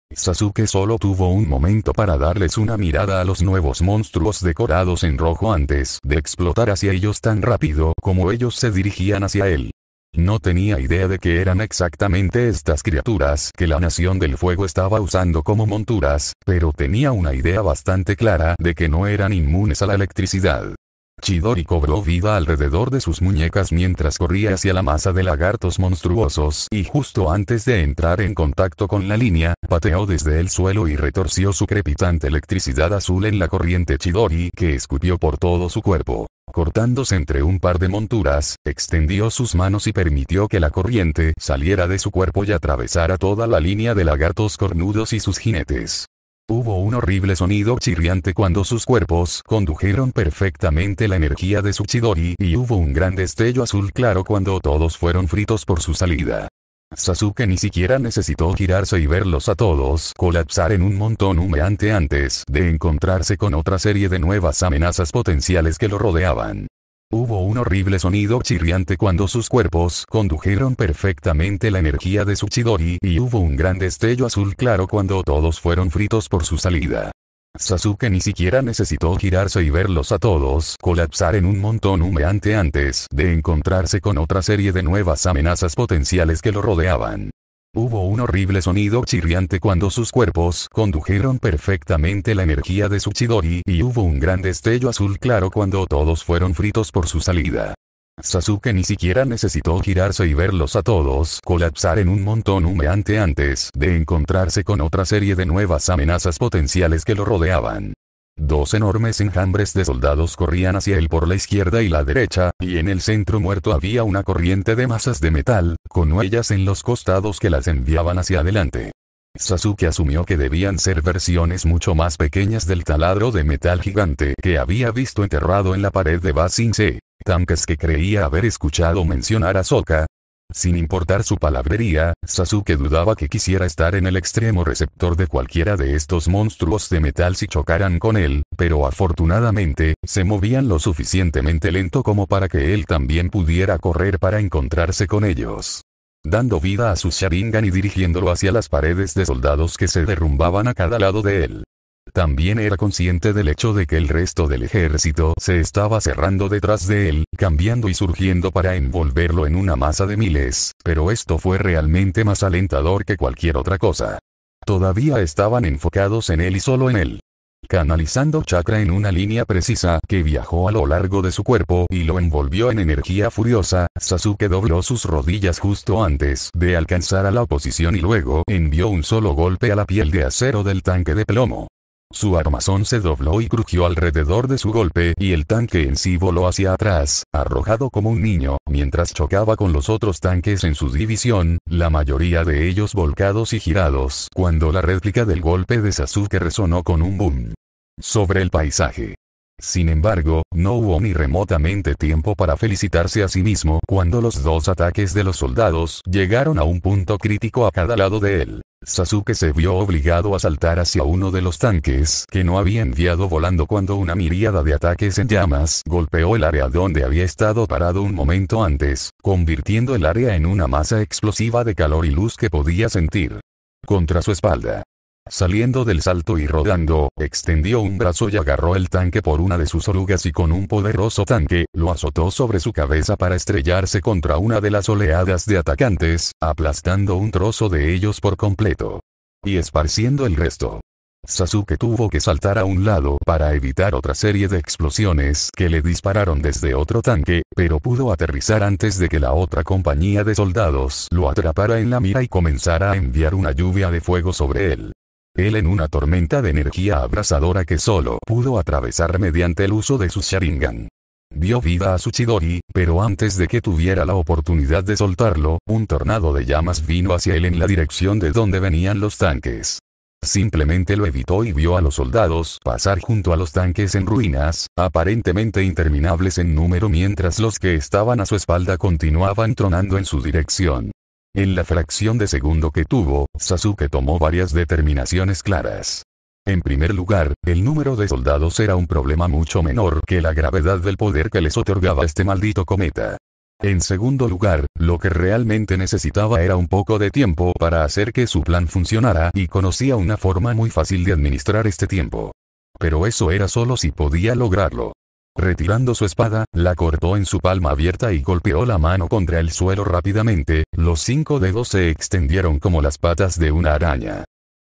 Sasuke solo tuvo un momento para darles una mirada a los nuevos monstruos decorados en rojo antes de explotar hacia ellos tan rápido como ellos se dirigían hacia él. No tenía idea de qué eran exactamente estas criaturas que la Nación del Fuego estaba usando como monturas, pero tenía una idea bastante clara de que no eran inmunes a la electricidad. Chidori cobró vida alrededor de sus muñecas mientras corría hacia la masa de lagartos monstruosos y justo antes de entrar en contacto con la línea, pateó desde el suelo y retorció su crepitante electricidad azul en la corriente Chidori que escupió por todo su cuerpo. Cortándose entre un par de monturas, extendió sus manos y permitió que la corriente saliera de su cuerpo y atravesara toda la línea de lagartos cornudos y sus jinetes. Hubo un horrible sonido chirriante cuando sus cuerpos condujeron perfectamente la energía de su Chidori y hubo un gran destello azul claro cuando todos fueron fritos por su salida. Sasuke ni siquiera necesitó girarse y verlos a todos colapsar en un montón humeante antes de encontrarse con otra serie de nuevas amenazas potenciales que lo rodeaban. Hubo un horrible sonido chirriante cuando sus cuerpos condujeron perfectamente la energía de su Chidori y hubo un gran destello azul claro cuando todos fueron fritos por su salida. Sasuke ni siquiera necesitó girarse y verlos a todos colapsar en un montón humeante antes de encontrarse con otra serie de nuevas amenazas potenciales que lo rodeaban. Hubo un horrible sonido chirriante cuando sus cuerpos condujeron perfectamente la energía de su Chidori y hubo un gran destello azul claro cuando todos fueron fritos por su salida. Sasuke ni siquiera necesitó girarse y verlos a todos colapsar en un montón humeante antes de encontrarse con otra serie de nuevas amenazas potenciales que lo rodeaban. Dos enormes enjambres de soldados corrían hacia él por la izquierda y la derecha, y en el centro muerto había una corriente de masas de metal, con huellas en los costados que las enviaban hacia adelante. Sasuke asumió que debían ser versiones mucho más pequeñas del taladro de metal gigante que había visto enterrado en la pared de Ba Sing Se, tanques que creía haber escuchado mencionar a Sokka. Sin importar su palabrería, Sasuke dudaba que quisiera estar en el extremo receptor de cualquiera de estos monstruos de metal si chocaran con él, pero afortunadamente, se movían lo suficientemente lento como para que él también pudiera correr para encontrarse con ellos. Dando vida a su Sharingan y dirigiéndolo hacia las paredes de soldados que se derrumbaban a cada lado de él. También era consciente del hecho de que el resto del ejército se estaba cerrando detrás de él, cambiando y surgiendo para envolverlo en una masa de miles, pero esto fue realmente más alentador que cualquier otra cosa. Todavía estaban enfocados en él y solo en él. Canalizando chakra en una línea precisa que viajó a lo largo de su cuerpo y lo envolvió en energía furiosa, Sasuke dobló sus rodillas justo antes de alcanzar a la oposición y luego envió un solo golpe a la piel de acero del tanque de plomo. Su armazón se dobló y crujió alrededor de su golpe y el tanque en sí voló hacia atrás, arrojado como un niño, mientras chocaba con los otros tanques en su división, la mayoría de ellos volcados y girados, cuando la réplica del golpe de Sasuke resonó con un boom sobre el paisaje. Sin embargo, no hubo ni remotamente tiempo para felicitarse a sí mismo cuando los dos ataques de los soldados llegaron a un punto crítico a cada lado de él. Sasuke se vio obligado a saltar hacia uno de los tanques que no había enviado volando cuando una miríada de ataques en llamas golpeó el área donde había estado parado un momento antes, convirtiendo el área en una masa explosiva de calor y luz que podía sentir contra su espalda. Saliendo del salto y rodando, extendió un brazo y agarró el tanque por una de sus orugas y con un poderoso tanque, lo azotó sobre su cabeza para estrellarse contra una de las oleadas de atacantes, aplastando un trozo de ellos por completo. Y esparciendo el resto. Sasuke tuvo que saltar a un lado para evitar otra serie de explosiones que le dispararon desde otro tanque, pero pudo aterrizar antes de que la otra compañía de soldados lo atrapara en la mira y comenzara a enviar una lluvia de fuego sobre él. Él en una tormenta de energía abrasadora que solo pudo atravesar mediante el uso de su Sharingan. Dio vida a su Chidori, pero antes de que tuviera la oportunidad de soltarlo, un tornado de llamas vino hacia él en la dirección de donde venían los tanques. Simplemente lo evitó y vio a los soldados pasar junto a los tanques en ruinas, aparentemente interminables en número mientras los que estaban a su espalda continuaban tronando en su dirección. En la fracción de segundo que tuvo, Sasuke tomó varias determinaciones claras. En primer lugar, el número de soldados era un problema mucho menor que la gravedad del poder que les otorgaba este maldito cometa. En segundo lugar, lo que realmente necesitaba era un poco de tiempo para hacer que su plan funcionara y conocía una forma muy fácil de administrar este tiempo. Pero eso era solo si podía lograrlo. Retirando su espada, la cortó en su palma abierta y golpeó la mano contra el suelo rápidamente, los 5 dedos se extendieron como las patas de una araña.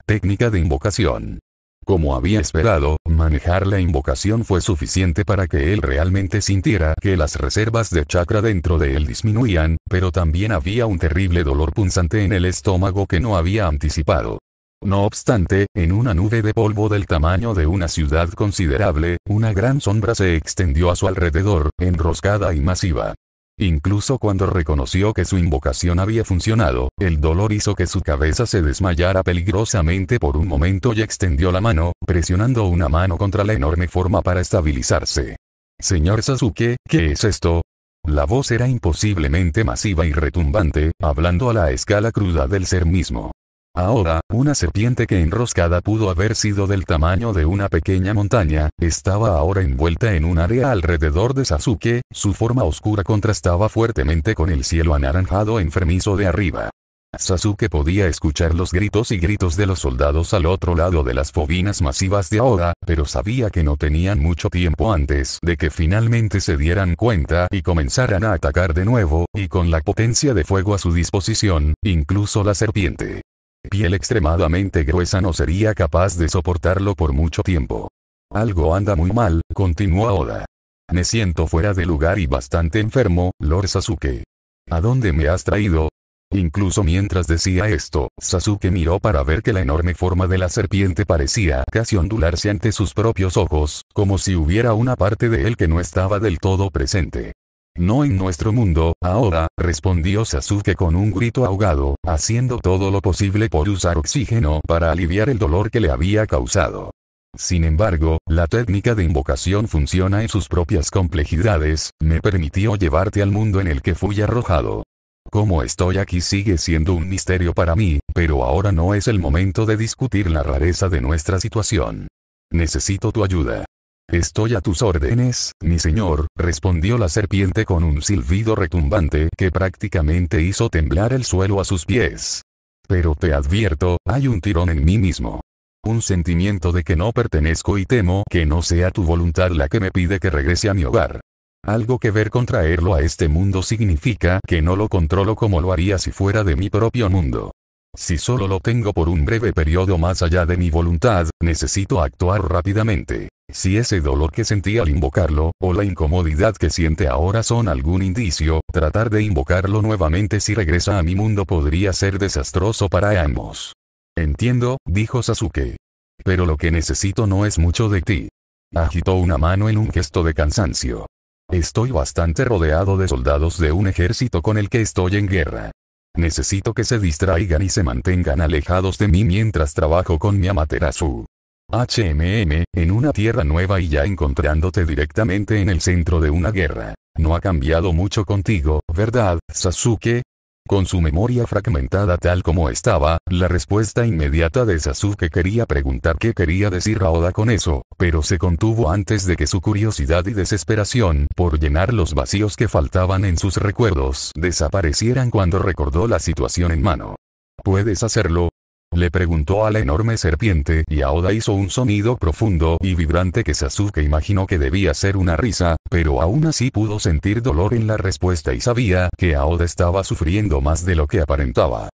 Técnica de invocación. Como había esperado, manejar la invocación fue suficiente para que él realmente sintiera que las reservas de chakra dentro de él disminuían, pero también había un terrible dolor punzante en el estómago que no había anticipado. No obstante, en una nube de polvo del tamaño de una ciudad considerable, una gran sombra se extendió a su alrededor, enroscada y masiva. Incluso cuando reconoció que su invocación había funcionado, el dolor hizo que su cabeza se desmayara peligrosamente por un momento y extendió la mano, presionando una mano contra la enorme forma para estabilizarse. «Señor Sasuke, ¿qué es esto?». La voz era imposiblemente masiva y retumbante, hablando a la escala cruda del ser mismo. Ahora, una serpiente que enroscada pudo haber sido del tamaño de una pequeña montaña, estaba ahora envuelta en un área alrededor de Sasuke, su forma oscura contrastaba fuertemente con el cielo anaranjado enfermizo de arriba. Sasuke podía escuchar los gritos y gritos de los soldados al otro lado de las fobinas masivas de ahora, pero sabía que no tenían mucho tiempo antes de que finalmente se dieran cuenta y comenzaran a atacar de nuevo, y con la potencia de fuego a su disposición, incluso la serpiente. Piel extremadamente gruesa no sería capaz de soportarlo por mucho tiempo. Algo anda muy mal, continuó Oda. Me siento fuera de lugar y bastante enfermo, Lord Sasuke. ¿A dónde me has traído? Incluso mientras decía esto, Sasuke miró para ver que la enorme forma de la serpiente parecía casi ondularse ante sus propios ojos, como si hubiera una parte de él que no estaba del todo presente. No en nuestro mundo, ahora, respondió Sasuke con un grito ahogado, haciendo todo lo posible por usar oxígeno para aliviar el dolor que le había causado. Sin embargo, la técnica de invocación funciona en sus propias complejidades, me permitió llevarte al mundo en el que fui arrojado. Cómo estoy aquí sigue siendo un misterio para mí, pero ahora no es el momento de discutir la rareza de nuestra situación. Necesito tu ayuda. Estoy a tus órdenes, mi señor, respondió la serpiente con un silbido retumbante que prácticamente hizo temblar el suelo a sus pies. Pero te advierto, hay un tirón en mí mismo. Un sentimiento de que no pertenezco y temo que no sea tu voluntad la que me pide que regrese a mi hogar. Algo que ver con traerlo a este mundo significa que no lo controlo como lo haría si fuera de mi propio mundo. Si solo lo tengo por un breve periodo más allá de mi voluntad, necesito actuar rápidamente. Si ese dolor que sentí al invocarlo, o la incomodidad que siente ahora son algún indicio, tratar de invocarlo nuevamente si regresa a mi mundo podría ser desastroso para ambos. Entiendo, dijo Sasuke. Pero lo que necesito no es mucho de ti. Agitó una mano en un gesto de cansancio. Estoy bastante rodeado de soldados de un ejército con el que estoy en guerra. Necesito que se distraigan y se mantengan alejados de mí mientras trabajo con mi Amaterasu. En una tierra nueva y ya encontrándote directamente en el centro de una guerra. No ha cambiado mucho contigo, ¿verdad, Sasuke? Con su memoria fragmentada tal como estaba, la respuesta inmediata de Sasuke quería preguntar qué quería decir Oda con eso, pero se contuvo antes de que su curiosidad y desesperación por llenar los vacíos que faltaban en sus recuerdos desaparecieran cuando recordó la situación en mano. ¿Puedes hacerlo? Le preguntó a la enorme serpiente y Aoda hizo un sonido profundo y vibrante que Sasuke imaginó que debía ser una risa, pero aún así pudo sentir dolor en la respuesta y sabía que Aoda estaba sufriendo más de lo que aparentaba.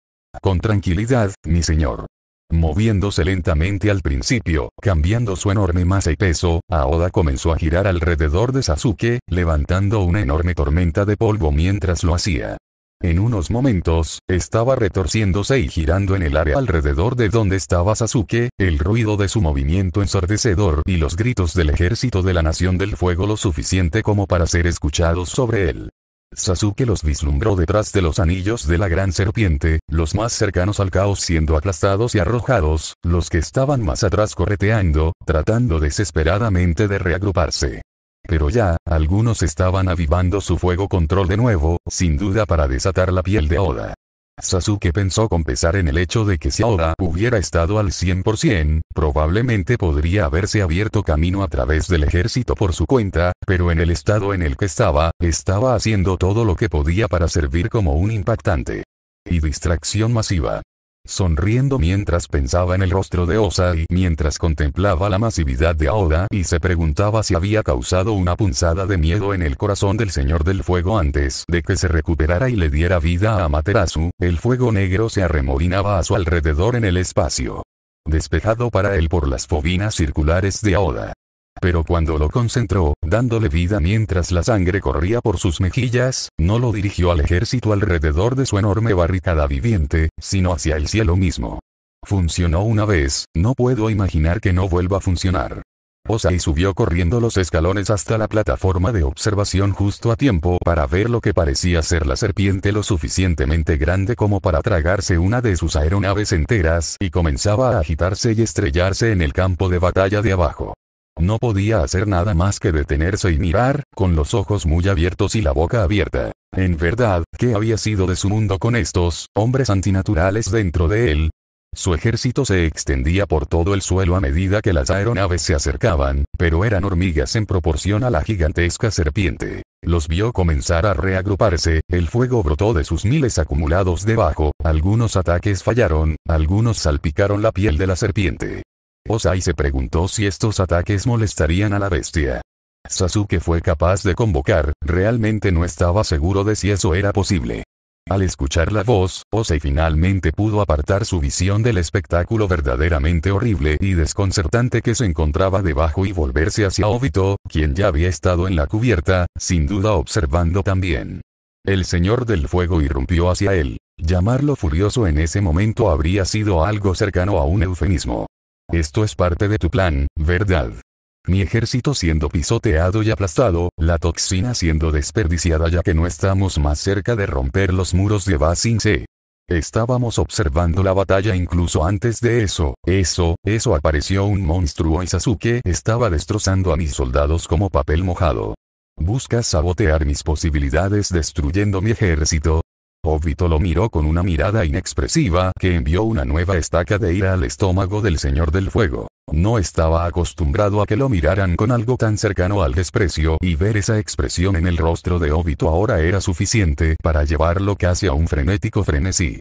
Con tranquilidad, mi señor. Moviéndose lentamente al principio, cambiando su enorme masa y peso, Aoda comenzó a girar alrededor de Sasuke, levantando una enorme tormenta de polvo mientras lo hacía. En unos momentos, estaba retorciéndose y girando en el área alrededor de donde estaba Sasuke, el ruido de su movimiento ensordecedor y los gritos del ejército de la Nación del Fuego lo suficiente como para ser escuchados sobre él. Sasuke los vislumbró detrás de los anillos de la gran serpiente, los más cercanos al caos siendo aplastados y arrojados, los que estaban más atrás correteando, tratando desesperadamente de reagruparse. Pero ya, algunos estaban avivando su fuego control de nuevo, sin duda para desatar la piel de Oda. Sasuke pensó con pesar en el hecho de que si Oda hubiera estado al 100%, probablemente podría haberse abierto camino a través del ejército por su cuenta, pero en el estado en el que estaba haciendo todo lo que podía para servir como un impactante y distracción masiva. Sonriendo mientras pensaba en el rostro de Osa y mientras contemplaba la masividad de Aoda y se preguntaba si había causado una punzada de miedo en el corazón del Señor del Fuego antes de que se recuperara y le diera vida a Amaterasu, el fuego negro se arremolinaba a su alrededor en el espacio, despejado para él por las fobinas circulares de Aoda. Pero cuando lo concentró, dándole vida mientras la sangre corría por sus mejillas, no lo dirigió al ejército alrededor de su enorme barricada viviente, sino hacia el cielo mismo. Funcionó una vez, no puedo imaginar que no vuelva a funcionar. Osai subió corriendo los escalones hasta la plataforma de observación justo a tiempo para ver lo que parecía ser la serpiente lo suficientemente grande como para tragarse una de sus aeronaves enteras y comenzaba a agitarse y estrellarse en el campo de batalla de abajo. No podía hacer nada más que detenerse y mirar, con los ojos muy abiertos y la boca abierta. En verdad, ¿qué había sido de su mundo con estos hombres antinaturales dentro de él? Su ejército se extendía por todo el suelo a medida que las aeronaves se acercaban, pero eran hormigas en proporción a la gigantesca serpiente. Los vio comenzar a reagruparse, el fuego brotó de sus miles acumulados debajo, algunos ataques fallaron, algunos salpicaron la piel de la serpiente. Osai se preguntó si estos ataques molestarían a la bestia. Sasuke fue capaz de convocar, realmente no estaba seguro de si eso era posible. Al escuchar la voz, Osai finalmente pudo apartar su visión del espectáculo verdaderamente horrible y desconcertante que se encontraba debajo y volverse hacia Obito, quien ya había estado en la cubierta, sin duda observando también. El Señor del Fuego irrumpió hacia él. Llamarlo furioso en ese momento habría sido algo cercano a un eufemismo. Esto es parte de tu plan, ¿verdad? Mi ejército siendo pisoteado y aplastado, la toxina siendo desperdiciada ya que no estamos más cerca de romper los muros de Ba Sing Se. Estábamos observando la batalla incluso antes de eso apareció un monstruo y Sasuke estaba destrozando a mis soldados como papel mojado. ¿Buscas sabotear mis posibilidades destruyendo mi ejército? Obito lo miró con una mirada inexpresiva que envió una nueva estaca de ira al estómago del Señor del Fuego. No estaba acostumbrado a que lo miraran con algo tan cercano al desprecio y ver esa expresión en el rostro de Obito ahora era suficiente para llevarlo casi a un frenético frenesí.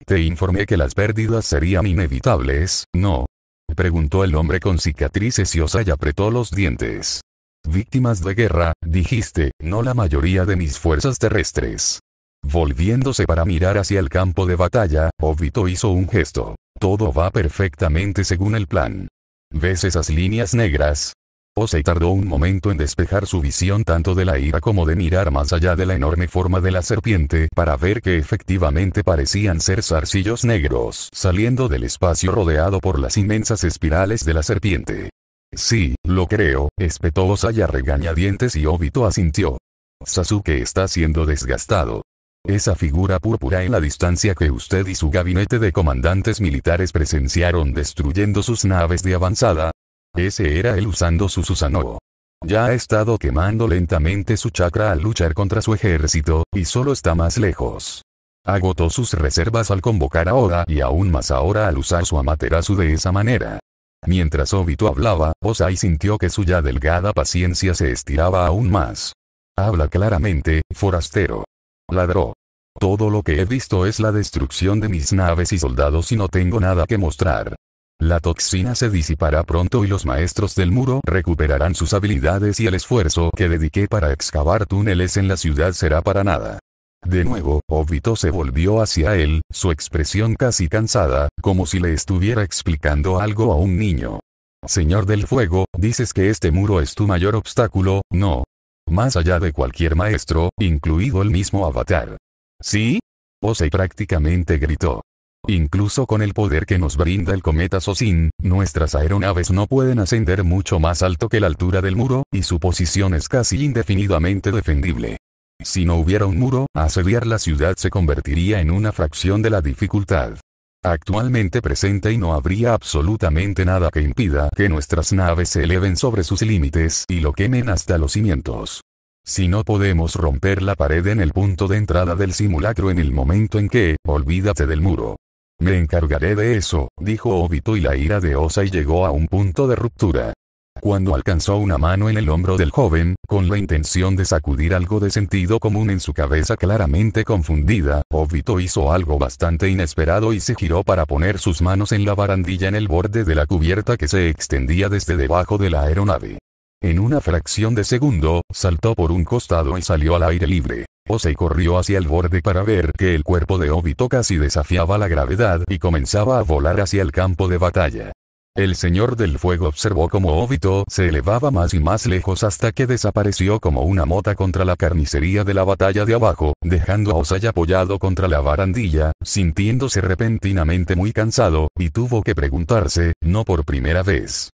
Te informé que las pérdidas serían inevitables, ¿no? Preguntó el hombre con cicatrices y Osai apretó los dientes. Víctimas de guerra, dijiste, no la mayoría de mis fuerzas terrestres. Volviéndose para mirar hacia el campo de batalla, Obito hizo un gesto. Todo va perfectamente según el plan. ¿Ves esas líneas negras? Osei tardó un momento en despejar su visión tanto de la ira como de mirar más allá de la enorme forma de la serpiente para ver que efectivamente parecían ser zarcillos negros saliendo del espacio rodeado por las inmensas espirales de la serpiente. Sí, lo creo, espetó Osai a regañadientes y Obito asintió. Sasuke está siendo desgastado. Esa figura púrpura en la distancia que usted y su gabinete de comandantes militares presenciaron destruyendo sus naves de avanzada. Ese era él usando su Susanoo. Ya ha estado quemando lentamente su chakra al luchar contra su ejército, y solo está más lejos. Agotó sus reservas al convocar a Oda y aún más ahora al usar su Amaterasu de esa manera. Mientras Obito hablaba, Osai sintió que su ya delgada paciencia se estiraba aún más. Habla claramente, forastero. Ladró. Todo lo que he visto es la destrucción de mis naves y soldados y no tengo nada que mostrar. La toxina se disipará pronto y los maestros del muro recuperarán sus habilidades y el esfuerzo que dediqué para excavar túneles en la ciudad será para nada. De nuevo, Obito se volvió hacia él, su expresión casi cansada, como si le estuviera explicando algo a un niño. Señor del fuego, dices que este muro es tu mayor obstáculo, ¿no? Más allá de cualquier maestro, incluido el mismo Avatar. ¿Sí? Osei prácticamente gritó. Incluso con el poder que nos brinda el cometa Sosin, nuestras aeronaves no pueden ascender mucho más alto que la altura del muro, y su posición es casi indefinidamente defendible. Si no hubiera un muro, asediar la ciudad se convertiría en una fracción de la dificultad actualmente presente y no habría absolutamente nada que impida que nuestras naves se eleven sobre sus límites y lo quemen hasta los cimientos. Si no podemos romper la pared en el punto de entrada del simulacro en el momento en que, olvídate del muro. Me encargaré de eso, dijo Obito y la ira de Osei llegó a un punto de ruptura. Cuando alcanzó una mano en el hombro del joven, con la intención de sacudir algo de sentido común en su cabeza claramente confundida, Obito hizo algo bastante inesperado y se giró para poner sus manos en la barandilla en el borde de la cubierta que se extendía desde debajo de la aeronave. En una fracción de segundo, saltó por un costado y salió al aire libre. Osei corrió hacia el borde para ver que el cuerpo de Obito casi desafiaba la gravedad y comenzaba a volar hacia el campo de batalla. El Señor del Fuego observó cómo Obito se elevaba más y más lejos hasta que desapareció como una mota contra la carnicería de la batalla de abajo, dejando a Osei apoyado contra la barandilla, sintiéndose repentinamente muy cansado, y tuvo que preguntarse, no por primera vez.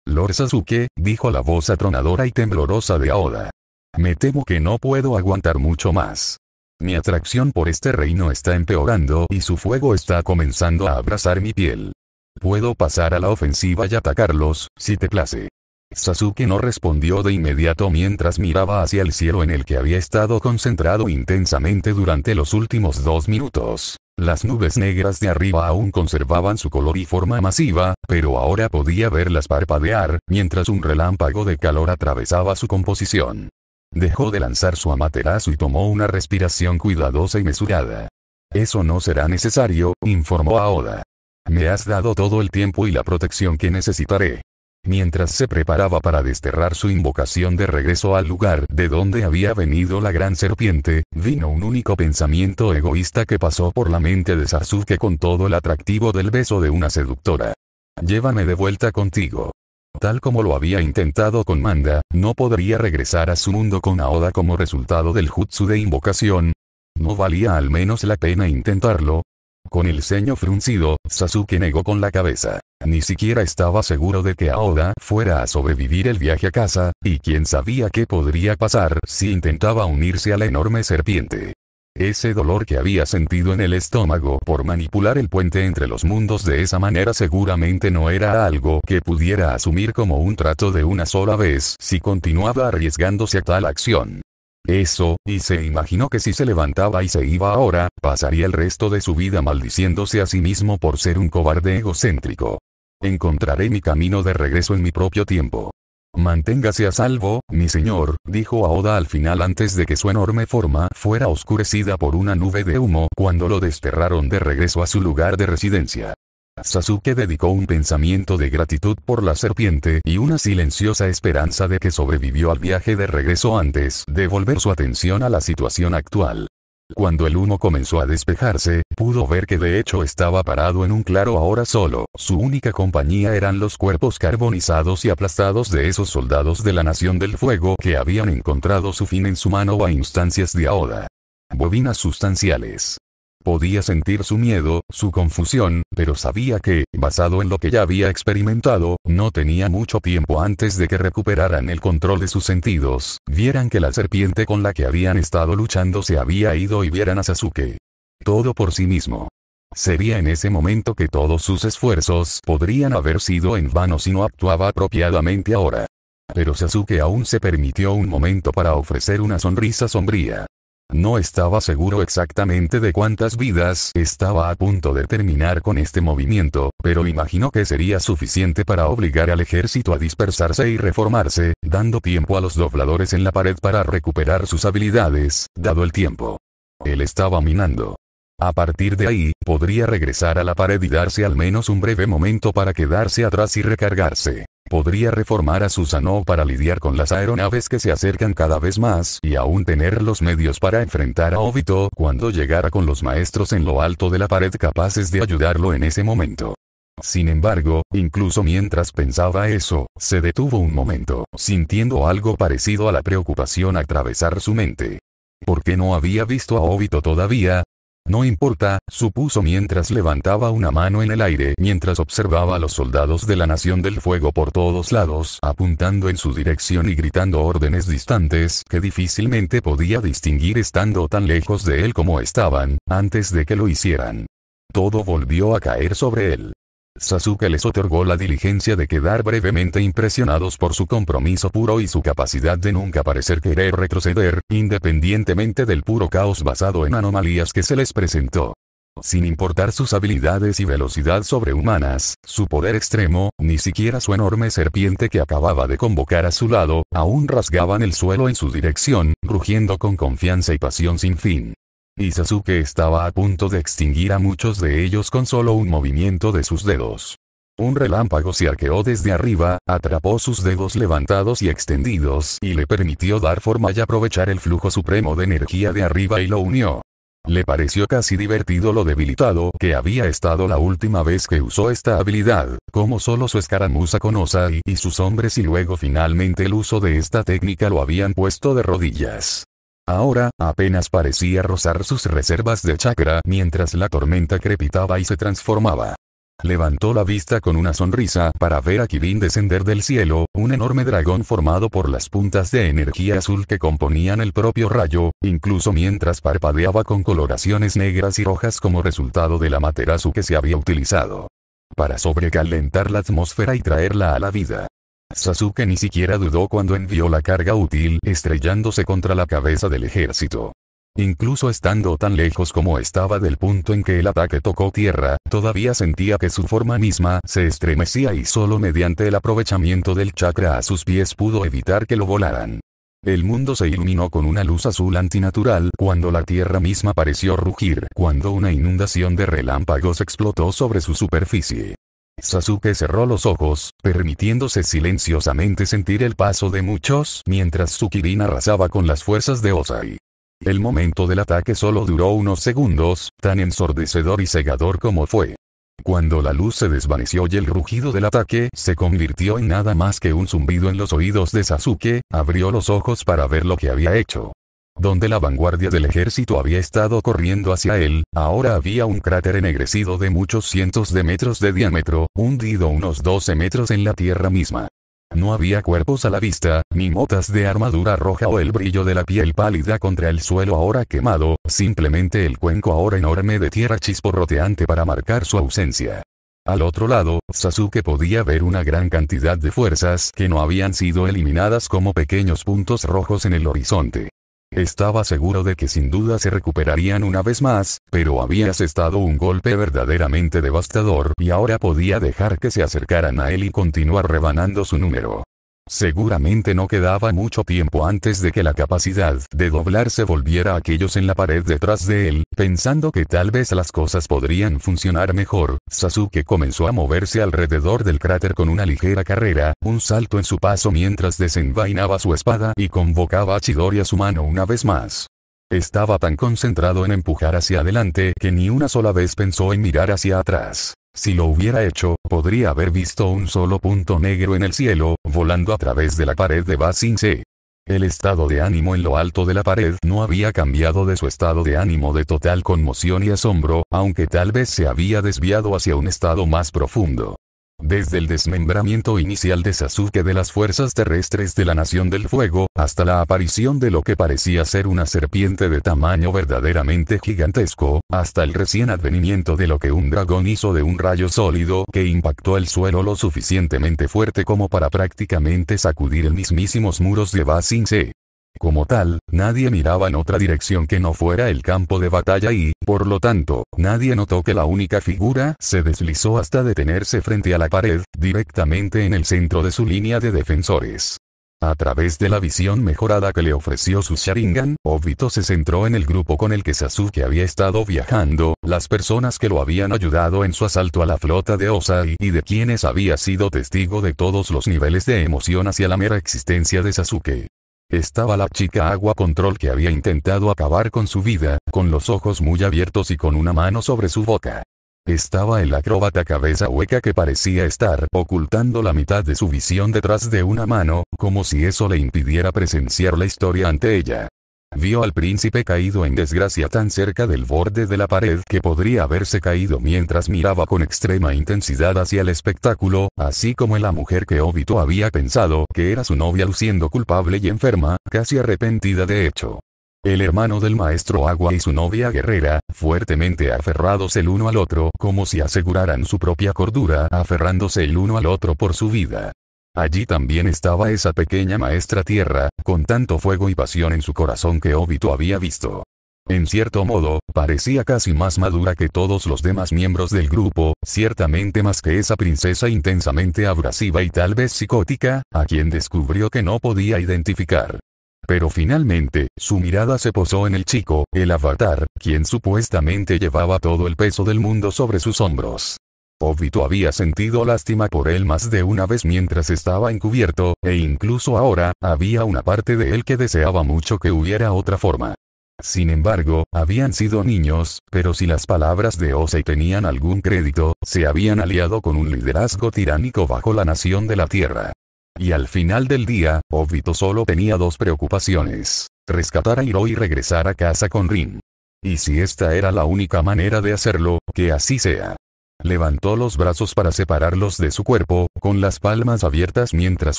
Lord Sasuke, dijo la voz atronadora y temblorosa de Aoda. Me temo que no puedo aguantar mucho más. Mi atracción por este reino está empeorando y su fuego está comenzando a abrasar mi piel. Puedo pasar a la ofensiva y atacarlos, si te place. Sasuke no respondió de inmediato mientras miraba hacia el cielo en el que había estado concentrado intensamente durante los últimos 2 minutos. Las nubes negras de arriba aún conservaban su color y forma masiva, pero ahora podía verlas parpadear, mientras un relámpago de calor atravesaba su composición. Dejó de lanzar su amaterasu y tomó una respiración cuidadosa y mesurada. Eso no será necesario, informó Aoda. Me has dado todo el tiempo y la protección que necesitaré. Mientras se preparaba para desterrar su invocación de regreso al lugar de donde había venido la gran serpiente, vino un único pensamiento egoísta que pasó por la mente de Sasuke con todo el atractivo del beso de una seductora. Llévame de vuelta contigo. Tal como lo había intentado con Manda, no podría regresar a su mundo con Aoda como resultado del jutsu de invocación. ¿No valía al menos la pena intentarlo? Con el ceño fruncido, Sasuke negó con la cabeza. Ni siquiera estaba seguro de que Aoda fuera a sobrevivir el viaje a casa, y quién sabía qué podría pasar si intentaba unirse a la enorme serpiente. Ese dolor que había sentido en el estómago por manipular el puente entre los mundos de esa manera seguramente no era algo que pudiera asumir como un trato de una sola vez si continuaba arriesgándose a tal acción. Eso, y se imaginó que si se levantaba y se iba ahora, pasaría el resto de su vida maldiciéndose a sí mismo por ser un cobarde egocéntrico. Encontraré mi camino de regreso en mi propio tiempo. Manténgase a salvo, mi señor, dijo Aoda al final antes de que su enorme forma fuera oscurecida por una nube de humo cuando lo desterraron de regreso a su lugar de residencia. Sasuke dedicó un pensamiento de gratitud por la serpiente y una silenciosa esperanza de que sobrevivió al viaje de regreso antes de volver su atención a la situación actual. Cuando el humo comenzó a despejarse, pudo ver que de hecho estaba parado en un claro ahora solo. Su única compañía eran los cuerpos carbonizados y aplastados de esos soldados de la Nación del Fuego que habían encontrado su fin en su mano a instancias de Aoda. Bobinas sustanciales. Podía sentir su miedo, su confusión, pero sabía que, basado en lo que ya había experimentado, no tenía mucho tiempo antes de que recuperaran el control de sus sentidos, vieran que la serpiente con la que habían estado luchando se había ido y vieran a Sasuke. Todo por sí mismo. Sería en ese momento que todos sus esfuerzos podrían haber sido en vano si no actuaba apropiadamente ahora. Pero Sasuke aún se permitió un momento para ofrecer una sonrisa sombría. No estaba seguro exactamente de cuántas vidas estaba a punto de terminar con este movimiento, pero imaginó que sería suficiente para obligar al ejército a dispersarse y reformarse, dando tiempo a los dobladores en la pared para recuperar sus habilidades, dado el tiempo. Él estaba minando. A partir de ahí, podría regresar a la pared y darse al menos un breve momento para quedarse atrás y recargarse. Podría reformar a Susanoo para lidiar con las aeronaves que se acercan cada vez más y aún tener los medios para enfrentar a Obito cuando llegara con los maestros en lo alto de la pared capaces de ayudarlo en ese momento. Sin embargo, incluso mientras pensaba eso, se detuvo un momento, sintiendo algo parecido a la preocupación atravesar su mente. ¿Por qué no había visto a Obito todavía? No importa, supuso mientras levantaba una mano en el aire mientras observaba a los soldados de la Nación del Fuego por todos lados apuntando en su dirección y gritando órdenes distantes que difícilmente podía distinguir estando tan lejos de él como estaban, antes de que lo hicieran. Todo volvió a caer sobre él. Sasuke les otorgó la diligencia de quedar brevemente impresionados por su compromiso puro y su capacidad de nunca parecer querer retroceder, independientemente del puro caos basado en anomalías que se les presentó. Sin importar sus habilidades y velocidad sobrehumanas, su poder extremo, ni siquiera su enorme serpiente que acababa de convocar a su lado, aún rasgaban el suelo en su dirección, rugiendo con confianza y pasión sin fin. Y Sasuke estaba a punto de extinguir a muchos de ellos con solo un movimiento de sus dedos. Un relámpago se arqueó desde arriba, atrapó sus dedos levantados y extendidos y le permitió dar forma y aprovechar el flujo supremo de energía de arriba y lo unió. Le pareció casi divertido lo debilitado que había estado la última vez que usó esta habilidad, como solo su escaramuza con Ozai y sus hombres y luego finalmente el uso de esta técnica lo habían puesto de rodillas. Ahora, apenas parecía rozar sus reservas de chakra mientras la tormenta crepitaba y se transformaba. Levantó la vista con una sonrisa para ver a Kirin descender del cielo, un enorme dragón formado por las puntas de energía azul que componían el propio rayo, incluso mientras parpadeaba con coloraciones negras y rojas como resultado del amaterasu que se había utilizado para sobrecalentar la atmósfera y traerla a la vida. Sasuke ni siquiera dudó cuando envió la carga útil estrellándose contra la cabeza del ejército. Incluso estando tan lejos como estaba del punto en que el ataque tocó tierra, todavía sentía que su forma misma se estremecía y solo mediante el aprovechamiento del chakra a sus pies pudo evitar que lo volaran. El mundo se iluminó con una luz azul antinatural cuando la tierra misma pareció rugir cuando una inundación de relámpagos explotó sobre su superficie. Sasuke cerró los ojos, permitiéndose silenciosamente sentir el paso de muchos mientras su Kirin arrasaba con las fuerzas de Ozai. El momento del ataque solo duró unos segundos, tan ensordecedor y cegador como fue. Cuando la luz se desvaneció y el rugido del ataque se convirtió en nada más que un zumbido en los oídos de Sasuke, abrió los ojos para ver lo que había hecho. Donde la vanguardia del ejército había estado corriendo hacia él, ahora había un cráter ennegrecido de muchos cientos de metros de diámetro, hundido unos 12 metros en la tierra misma. No había cuerpos a la vista, ni motas de armadura roja o el brillo de la piel pálida contra el suelo ahora quemado, simplemente el cuenco ahora enorme de tierra chisporroteante para marcar su ausencia. Al otro lado, Sasuke podía ver una gran cantidad de fuerzas que no habían sido eliminadas como pequeños puntos rojos en el horizonte. Estaba seguro de que sin duda se recuperarían una vez más, pero había asestado un golpe verdaderamente devastador y ahora podía dejar que se acercaran a él y continuar rebanando su número. Seguramente no quedaba mucho tiempo antes de que la capacidad de doblarse volviera a aquellos en la pared detrás de él, pensando que tal vez las cosas podrían funcionar mejor. Sasuke comenzó a moverse alrededor del cráter con una ligera carrera, un salto en su paso mientras desenvainaba su espada y convocaba a Chidori a su mano una vez más. Estaba tan concentrado en empujar hacia adelante que ni una sola vez pensó en mirar hacia atrás. Si lo hubiera hecho, podría haber visto un solo punto negro en el cielo, volando a través de la pared de Ba Sing Se. El estado de ánimo en lo alto de la pared no había cambiado de su estado de ánimo de total conmoción y asombro, aunque tal vez se había desviado hacia un estado más profundo. Desde el desmembramiento inicial de Sasuke de las fuerzas terrestres de la Nación del Fuego, hasta la aparición de lo que parecía ser una serpiente de tamaño verdaderamente gigantesco, hasta el recién advenimiento de lo que un dragón hizo de un rayo sólido que impactó el suelo lo suficientemente fuerte como para prácticamente sacudir el mismísimos muros de Ba Sing Se. Como tal, nadie miraba en otra dirección que no fuera el campo de batalla y, por lo tanto, nadie notó que la única figura se deslizó hasta detenerse frente a la pared, directamente en el centro de su línea de defensores. A través de la visión mejorada que le ofreció su Sharingan, Obito se centró en el grupo con el que Sasuke había estado viajando, las personas que lo habían ayudado en su asalto a la flota de Ozai y de quienes había sido testigo de todos los niveles de emoción hacia la mera existencia de Sasuke. Estaba la chica Agua Control que había intentado acabar con su vida, con los ojos muy abiertos y con una mano sobre su boca. Estaba el acróbata cabeza hueca que parecía estar ocultando la mitad de su visión detrás de una mano, como si eso le impidiera presenciar la historia ante ella. Vio al príncipe caído en desgracia tan cerca del borde de la pared que podría haberse caído mientras miraba con extrema intensidad hacia el espectáculo, así como la mujer que Obito había pensado que era su novia luciendo culpable y enferma, casi arrepentida de hecho. El hermano del maestro Agua y su novia guerrera, fuertemente aferrados el uno al otro como si aseguraran su propia cordura aferrándose el uno al otro por su vida. Allí también estaba esa pequeña maestra tierra, con tanto fuego y pasión en su corazón que Obito había visto. En cierto modo, parecía casi más madura que todos los demás miembros del grupo, ciertamente más que esa princesa intensamente abrasiva y tal vez psicótica, a quien descubrió que no podía identificar. Pero finalmente, su mirada se posó en el chico, el avatar, quien supuestamente llevaba todo el peso del mundo sobre sus hombros. Obito había sentido lástima por él más de una vez mientras estaba encubierto, e incluso ahora, había una parte de él que deseaba mucho que hubiera otra forma. Sin embargo, habían sido niños, pero si las palabras de Ozai tenían algún crédito, se habían aliado con un liderazgo tiránico bajo la nación de la Tierra. Y al final del día, Obito solo tenía dos preocupaciones: rescatar a Hiro y regresar a casa con Rin. Y si esta era la única manera de hacerlo, que así sea. Levantó los brazos para separarlos de su cuerpo, con las palmas abiertas mientras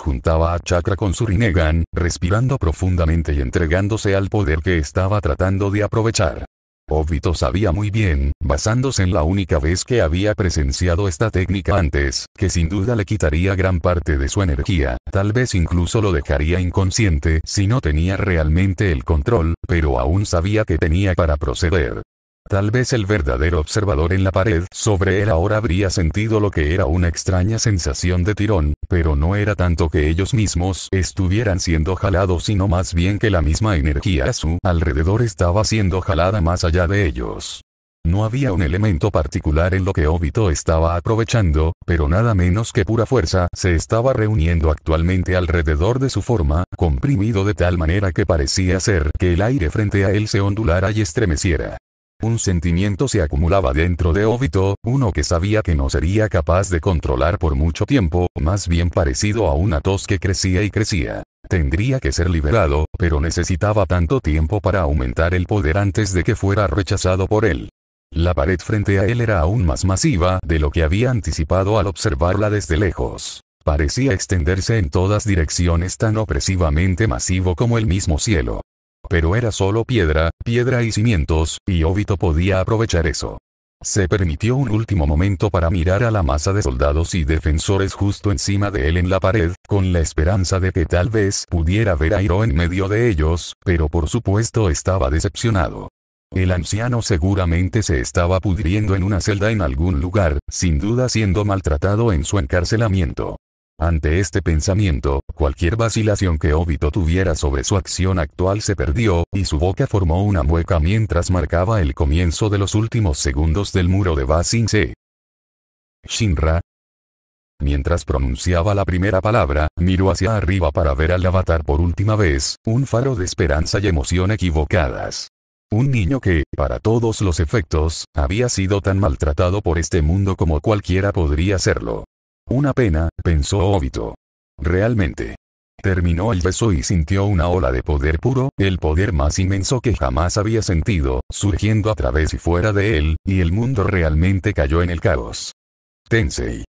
juntaba a Chakra con su Rinnegan, respirando profundamente y entregándose al poder que estaba tratando de aprovechar. Obito sabía muy bien, basándose en la única vez que había presenciado esta técnica antes, que sin duda le quitaría gran parte de su energía, tal vez incluso lo dejaría inconsciente si no tenía realmente el control, pero aún sabía que tenía para proceder. Tal vez el verdadero observador en la pared sobre él ahora habría sentido lo que era una extraña sensación de tirón, pero no era tanto que ellos mismos estuvieran siendo jalados sino más bien que la misma energía a su alrededor estaba siendo jalada más allá de ellos. No había un elemento particular en lo que Obito estaba aprovechando, pero nada menos que pura fuerza se estaba reuniendo actualmente alrededor de su forma, comprimido de tal manera que parecía hacer que el aire frente a él se ondulara y estremeciera. Un sentimiento se acumulaba dentro de Obito, uno que sabía que no sería capaz de controlar por mucho tiempo, más bien parecido a una tos que crecía y crecía. Tendría que ser liberado, pero necesitaba tanto tiempo para aumentar el poder antes de que fuera rechazado por él. La pared frente a él era aún más masiva de lo que había anticipado al observarla desde lejos. Parecía extenderse en todas direcciones tan opresivamente masivo como el mismo cielo. Pero era solo piedra y cimientos, y Obito podía aprovechar eso. Se permitió un último momento para mirar a la masa de soldados y defensores justo encima de él en la pared, con la esperanza de que tal vez pudiera ver a Hiro en medio de ellos, pero por supuesto estaba decepcionado. El anciano seguramente se estaba pudriendo en una celda en algún lugar, sin duda siendo maltratado en su encarcelamiento. Ante este pensamiento, cualquier vacilación que Obito tuviera sobre su acción actual se perdió, y su boca formó una mueca mientras marcaba el comienzo de los últimos segundos del muro de Ba Sing Se. Shinra. Mientras pronunciaba la primera palabra, miró hacia arriba para ver al avatar por última vez, un faro de esperanza y emoción equivocadas. Un niño que, para todos los efectos, había sido tan maltratado por este mundo como cualquiera podría serlo. Una pena, pensó Obito. Realmente. Terminó el beso y sintió una ola de poder puro, el poder más inmenso que jamás había sentido, surgiendo a través y fuera de él, y el mundo realmente cayó en el caos. Tensei.